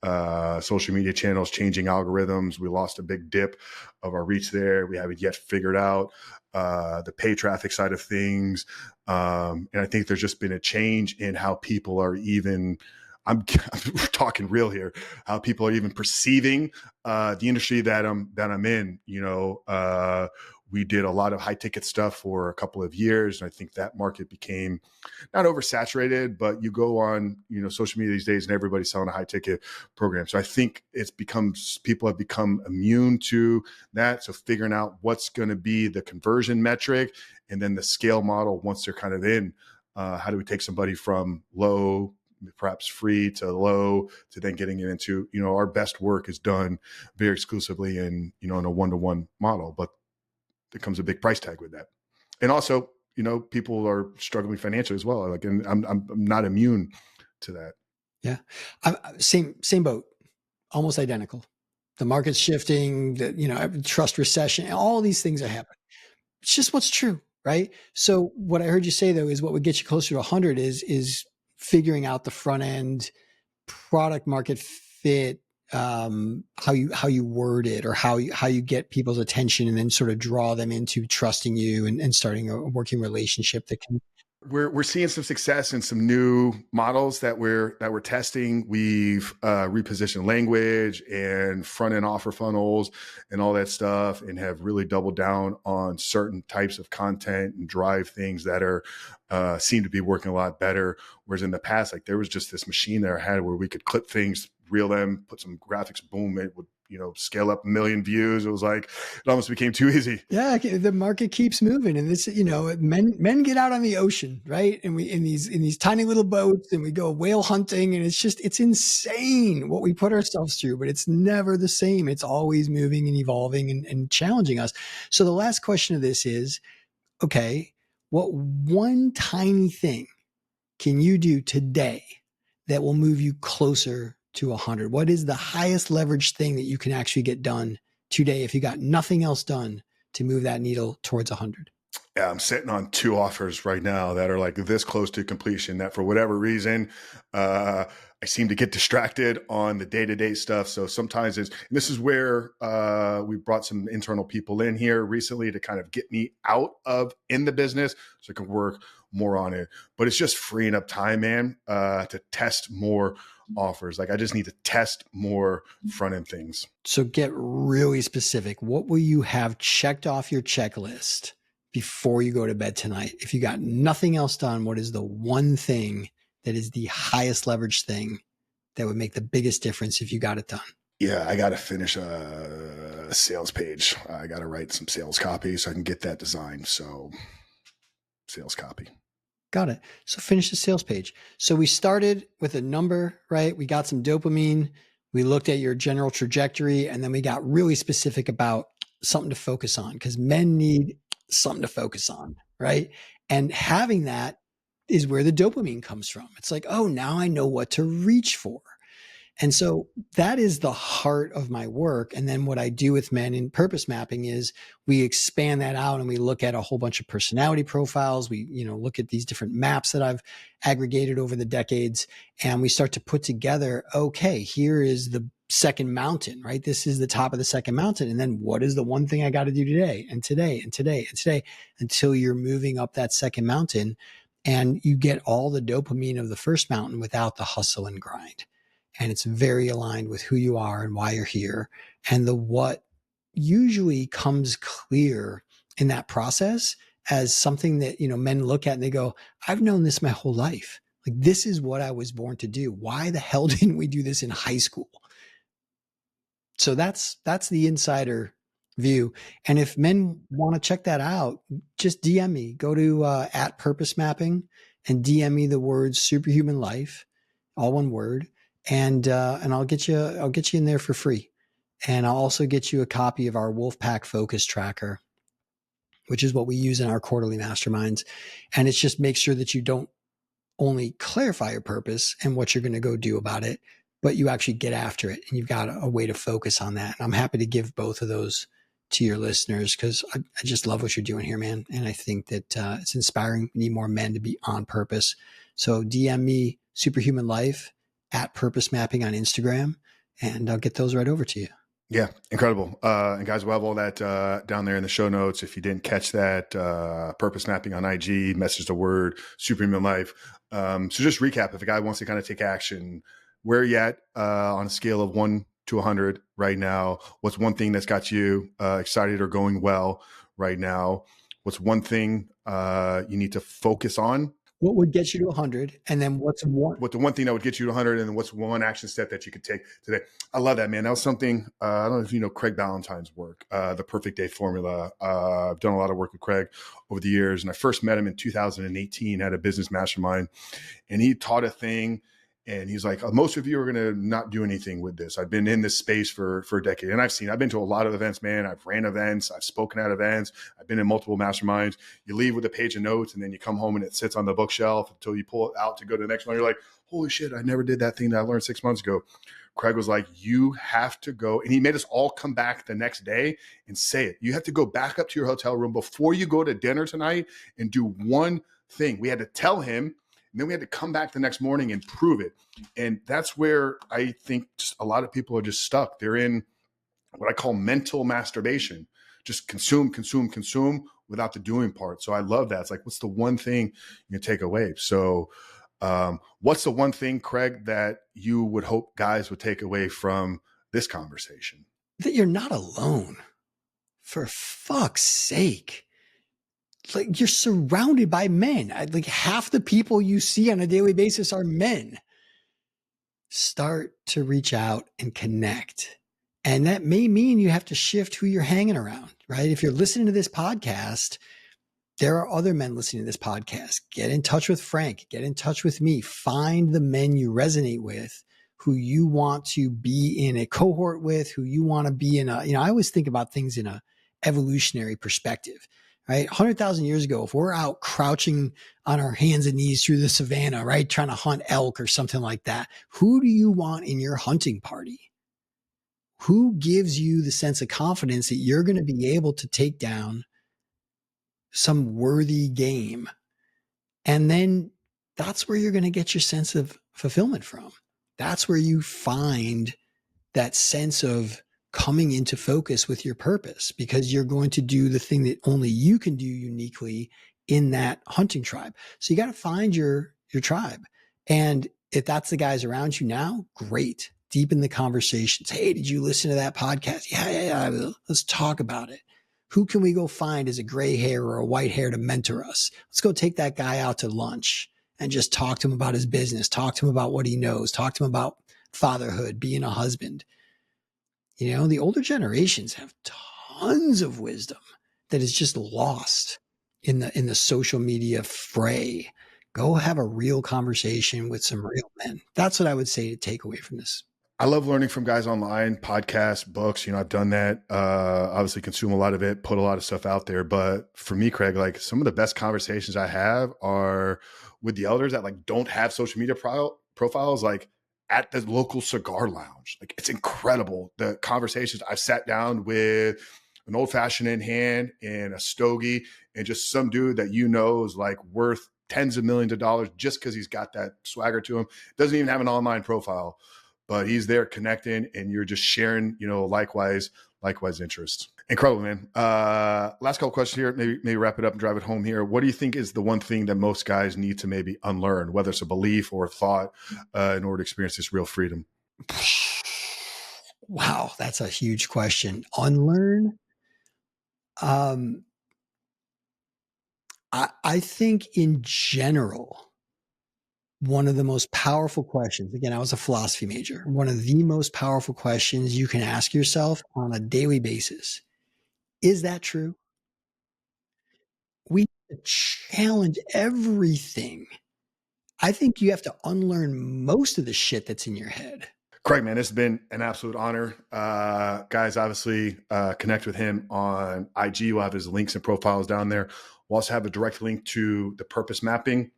social media channels, changing algorithms. We lost a big dip of our reach there. We haven't yet figured out the pay traffic side of things. And I think there's just been a change in how people are even, I'm talking real here, how people are even perceiving the industry that I'm in. We did a lot of high ticket stuff for a couple of years, and I think that market became not oversaturated, but you go on social media these days, and everybody's selling a high ticket program. So I think people have become immune to that. So figuring out what's going to be the conversion metric, and then the scale model once they're kind of in. How do we take somebody from low, perhaps free, to low, to then getting it into, our best work is done very exclusively in a 1-to-1 model, but there comes a big price tag with that. And also, people are struggling financially as well. Like, and I'm not immune to that. Yeah. Same boat, almost identical. The market's shifting, trust recession, all these things are happening. It's just what's true, right? So what I heard you say though is what would get you closer to 100 is figuring out the front end product market fit, how you word it, or how you get people's attention and then sort of draw them into trusting you and starting a working relationship that can. We're seeing some success in some new models that we're testing. We've repositioned language and front end offer funnels and all that stuff, and have really doubled down on certain types of content and drive things that are seem to be working a lot better. Whereas in the past, like there was just this machine that I had where we could clip things, reel them, put some graphics, boom, it would scale up 1 million views. It was like, it almost became too easy. Yeah. The market keeps moving, and this, men get out on the ocean, right? And we, in these tiny little boats, and we go whale hunting, and it's insane what we put ourselves through, but it's never the same. It's always moving and evolving and challenging us. So the last question of this is, okay, what one tiny thing can you do today that will move you closer to 100? What is the highest leverage thing that you can actually get done today if you got nothing else done to move that needle towards 100? Yeah, I'm sitting on 2 offers right now that are like this close to completion that for whatever reason, I seem to get distracted on the day-to-day stuff. So sometimes and this is where we brought some internal people in here recently to kind of get me out of in the business so I can work more on it. But it's just freeing up time, man, to test more offers. Like I just need to test more front-end things. So get really specific. What will you have checked off your checklist before you go to bed tonight? If you got nothing else done, what is the one thing that is the highest leverage thing that would make the biggest difference if you got it done? Yeah, I got to finish a sales page. I got to write some sales copy so I can get that designed. So sales copy. Got it. So finish the sales page. So we started with a number, right? We got some dopamine. We looked at your general trajectory, and then we got really specific about something to focus on because men need something to focus on, right? And having that is where the dopamine comes from. It's like, oh, now I know what to reach for. And so that is the heart of my work. And then what I do with men in purpose mapping is we expand that out and we look at a whole bunch of personality profiles. We, look at these different maps that I've aggregated over the decades, and we start to put together, okay, here is the second mountain, right? This is the top of the second mountain. And then what is the one thing I got to do today and today and today and today until you're moving up that second mountain and you get all the dopamine of the first mountain without the hustle and grind. And it's very aligned with who you are and why you're here. And the what usually comes clear in that process as something that, men look at and they go, I've known this my whole life. Like, this is what I was born to do. Why the hell didn't we do this in high school? So that's the insider view. And if men want to check that out, just DM me. Go to at Purpose Mapping and DM me the words superhuman life, all one word, and I'll get you in there for free. And I'll also get you a copy of our Wolfpack Focus Tracker, which is what we use in our quarterly masterminds. And it's just make sure that you don't only clarify your purpose and what you're going to go do about it, but you actually get after it and you've got a way to focus on that. And I'm happy to give both of those to your listeners because I just love what you're doing here, man. And I think that it's inspiring. We need more men to be on purpose. So DM me Superhuman Life at Purpose Mapping on Instagram, and I'll get those right over to you. Yeah, incredible. And guys, we'll have all that down there in the show notes. If you didn't catch that, Purpose Mapping on IG, message the word Superhuman Life. So just recap, if a guy wants to kind of take action, where are you at on a scale of 1 to 100 right now? What's one thing that's got you excited or going well right now? What's one thing you need to focus on? What would get you to 100? And then what's the one thing that would get you to 100? And what's one action step that you could take today? I love that, man. That was something, I don't know if you know Craig Ballantyne's work, the Perfect Day Formula. I've done a lot of work with Craig over the years. And I first met him in 2018 at a business mastermind. And he taught a thing. And he's like, most of you are going to not do anything with this. I've been in this space for a decade. And I've been to a lot of events, man. I've ran events. I've spoken at events. I've been in multiple masterminds. You leave with a page of notes and then you come home and it sits on the bookshelf until you pull it out to go to the next one. You're like, holy shit, I never did that thing that I learned 6 months ago. Craig was like, you have to go. And he made us all come back the next day and say it. You have to go back up to your hotel room before you go to dinner tonight and do one thing. We had to tell him. And then we had to come back the next morning and prove it. And that's where I think just a lot of people are just stuck. They're in what I call mental masturbation, just consume without the doing part. So I love that. It's like, what's the one thing you can take away? So what's the one thing, Craig, that you would hope guys would take away from this conversation? That you're not alone. For fuck's sake. Like, you're surrounded by men. Like, half the people you see on a daily basis are men. Start to reach out and connect. And that may mean you have to shift who you're hanging around, right? If you're listening to this podcast, there are other men listening to this podcast. Get in touch with Frank. Get in touch with me. Find the men you resonate with, who you want to be in a cohort with, who you want to be in a, I always think about things in a evolutionary perspective. right? 100,000 years ago, if we're out crouching on our hands and knees through the savannah, right, trying to hunt elk or something like that, who do you want in your hunting party? Who gives you the sense of confidence that you're going to be able to take down some worthy game? And then that's where you're going to get your sense of fulfillment from. That's where you find that sense of coming into focus with your purpose, because you're going to do the thing that only you can do uniquely in that hunting tribe. So you got to find your tribe. And if that's the guys around you now, great. Deepen the conversations. Hey, did you listen to that podcast? Yeah. Let's talk about it. Who can we go find as a gray hair or a white hair to mentor us? Let's go take that guy out to lunch and just talk to him about his business, talk to him about what he knows, talk to him about fatherhood, being a husband. You know, the older generations have tons of wisdom that is just lost in the social media fray. Go have a real conversation with some real men. That's what I would say to take away from this. I love learning from guys online, podcasts, books. I've done that. Obviously consume a lot of it, put a lot of stuff out there. But for me, Craig, like some of the best conversations I have are with the elders that like don't have social media profiles, like at the local cigar lounge. Like it's incredible. The conversations I've sat down with an old fashioned in hand and a stogie and just some dude that is like worth tens of millions of dollars just because he's got that swagger to him. Doesn't even have an online profile, but he's there connecting and you're just sharing, likewise interests. Incredible, man. Last couple questions here, maybe wrap it up and drive it home here. What do you think is the one thing that most guys need to maybe unlearn, whether it's a belief or a thought, in order to experience this real freedom? Wow, that's a huge question. Unlearn. I think in general, one of the most powerful questions, again, I was a philosophy major, one of the most powerful questions you can ask yourself on a daily basis. Is that true? We challenge everything. I think you have to unlearn most of the shit that's in your head. Craig, man, it's been an absolute honor. Guys, obviously, connect with him on IG. We'll have his links and profiles down there. We'll also have a direct link to the purpose mapping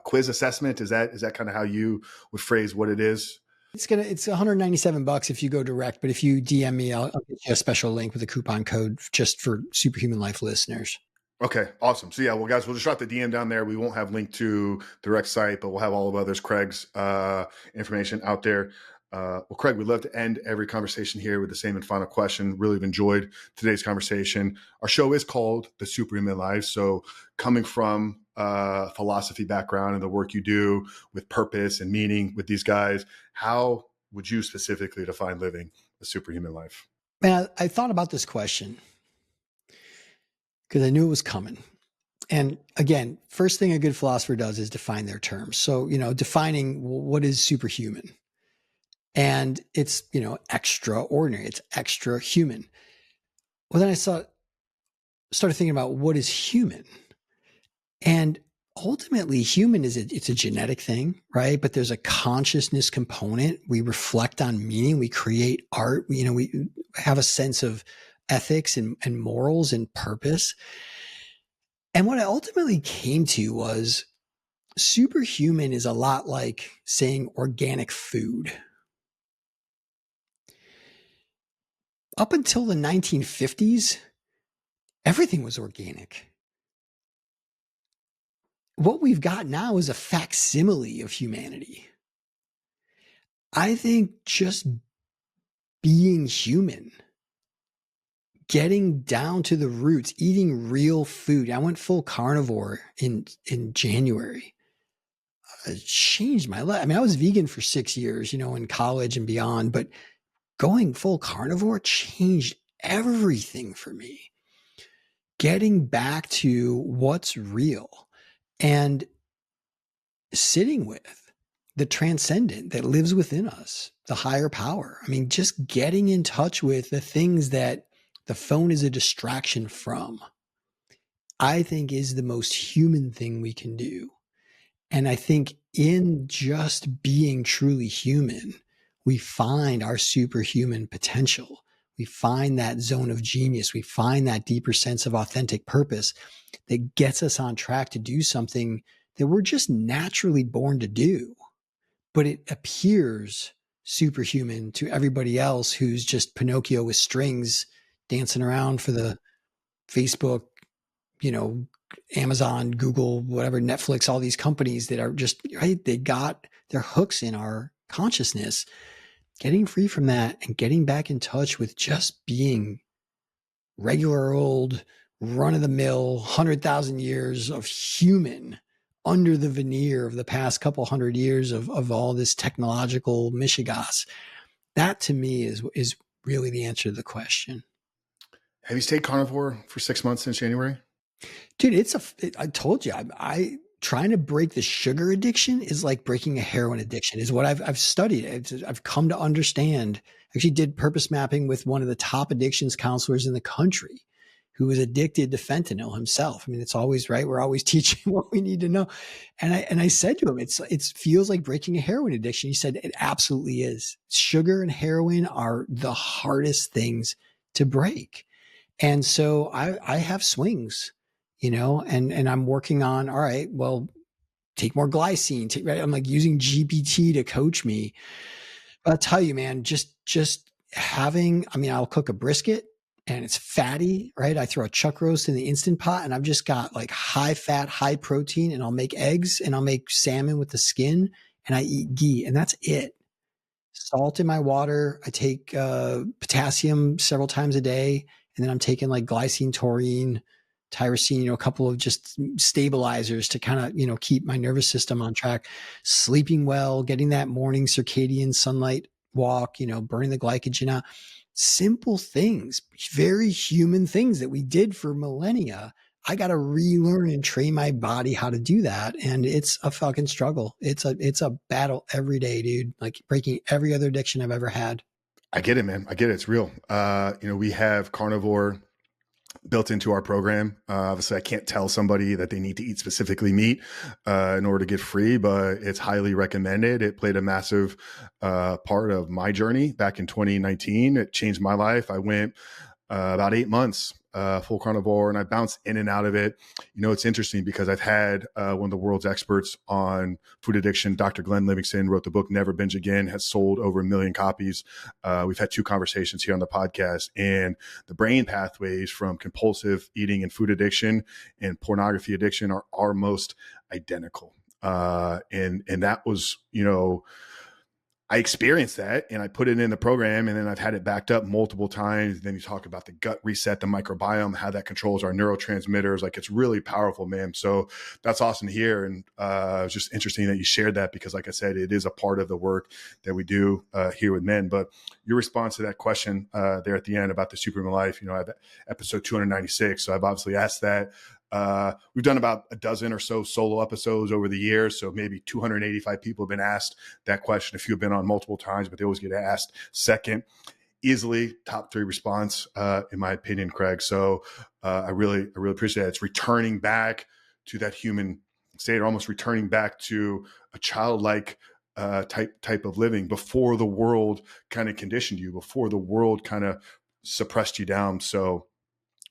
quiz assessment. Is that kind of how you would phrase what it is? It's $197 if you go direct, but if you DM me, I'll get you a special link with a coupon code just for Superhuman Life listeners. Okay, awesome. So yeah, well, guys, we'll just drop the DM down there. We won't have link to the direct site, but we'll have all of others, Craig's information out there. Well, Craig, we'd love to end every conversation here with the same and final question. Really have enjoyed today's conversation. Our show is called The Superhuman Life. So coming from a philosophy background and the work you do with purpose and meaning with these guys, how would you specifically define living a superhuman life? Man, I thought about this question because I knew it was coming. And again, first thing a good philosopher does is define their terms. So, defining what is superhuman. And it's, extraordinary. It's extra human. Well, then I started thinking about what is human. And ultimately, human it's a genetic thing, right? But there's a consciousness component. We reflect on meaning. We create art. We have a sense of ethics and morals and purpose. And what I ultimately came to was superhuman is a lot like saying organic food. Up until the 1950s, everything was organic. What we've got now is a facsimile of humanity. I think just being human, getting down to the roots, eating real food. I went full carnivore in January. It changed my life. I mean, I was vegan for 6 years, in college and beyond, but going full carnivore changed everything for me. Getting back to what's real and sitting with the transcendent that lives within us, the higher power. I mean, just getting in touch with the things that the phone is a distraction from, I think is the most human thing we can do. And I think in just being truly human, we find our superhuman potential. We find that zone of genius. We find that deeper sense of authentic purpose that gets us on track to do something that we're just naturally born to do. But it appears superhuman to everybody else who's just Pinocchio with strings dancing around for the Facebook, Amazon, Google, whatever, Netflix, all these companies that are just, right, they got their hooks in our consciousness. Getting free from that and getting back in touch with just being regular old, run of the mill, 100,000 years of human under the veneer of the past couple hundred years of all this technological mishigas. That to me is really the answer to the question. Have you stayed carnivore for 6 months since January? Dude, I told you, I trying to break the sugar addiction is like breaking a heroin addiction is what I've studied. I've come to understand. Actually did purpose mapping with one of the top addictions counselors in the country who was addicted to fentanyl himself. I mean, it's always right. We're always teaching what we need to know. And I said to him, it feels like breaking a heroin addiction. He said, it absolutely is. Sugar and heroin are the hardest things to break. And so I have swings, and I'm working on, all right, well, take more glycine. Right? I'm like using GPT to coach me. But I'll tell you, man, just having, I'll cook a brisket and it's fatty, right? I throw a chuck roast in the Instant Pot and I've just got like high fat, high protein, and I'll make eggs and I'll make salmon with the skin and I eat ghee, and that's it. Salt in my water. I take potassium several times a day, and then I'm taking like glycine, taurine, tyrosine, a couple of just stabilizers to kind of, keep my nervous system on track. Sleeping well, getting that morning circadian sunlight walk, burning the glycogen out. Simple things, very human things that we did for millennia. I got to relearn and train my body how to do that. And it's a fucking struggle. It's a battle every day, dude. Like breaking every other addiction I've ever had. I get it, man. I get it. It's real. We have carnivore built into our program. Obviously, I can't tell somebody that they need to eat specifically meat in order to get free, but it's highly recommended. It played a massive part of my journey back in 2019. It changed my life. I went about 8 months full carnivore, and I bounced in and out of it. It's interesting because I've had one of the world's experts on food addiction, Dr. Glenn Livingston, wrote the book Never Binge Again, has sold over 1 million copies. We've had 2 conversations here on the podcast, and the brain pathways from compulsive eating and food addiction and pornography addiction are almost identical. And that was, I experienced that and I put it in the program, and then I've had it backed up multiple times. Then you talk about the gut reset, the microbiome, how that controls our neurotransmitters. Like, it's really powerful, man. So that's awesome to hear. And it's just interesting that you shared that because, like I said, it is a part of the work that we do here with men. But your response to that question there at the end about the Superman life, I have episode 296. So I've obviously asked that. We've done about a dozen or so solo episodes over the years. So maybe 285 people have been asked that question. A few have been on multiple times, but they always get asked second. Easily top 3 response, in my opinion, Craig. So I really appreciate it. It's returning back to that human state, or almost returning back to a childlike type of living before the world kind of conditioned you, before the world kind of suppressed you down. So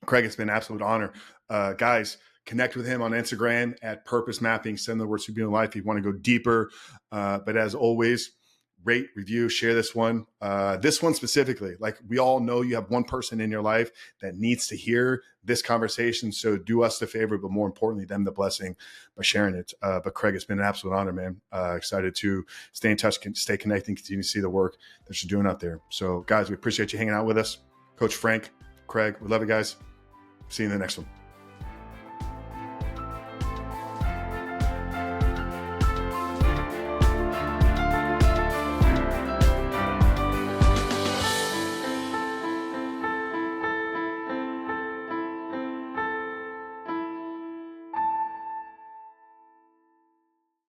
Craig, it's been an absolute honor. Guys, connect with him on Instagram at Purpose Mapping. Send the word Superhuman Life if you want to go deeper. But as always, rate, review, share this one. This one specifically, like, we all know you have one person in your life that needs to hear this conversation. So do us the favor, but more importantly, them the blessing by sharing it. But Craig, it's been an absolute honor, man. Excited to stay in touch, stay connected, continue to see the work that you're doing out there. So guys, we appreciate you hanging out with us. Coach Frank, Craig, we love you guys. See you in the next one.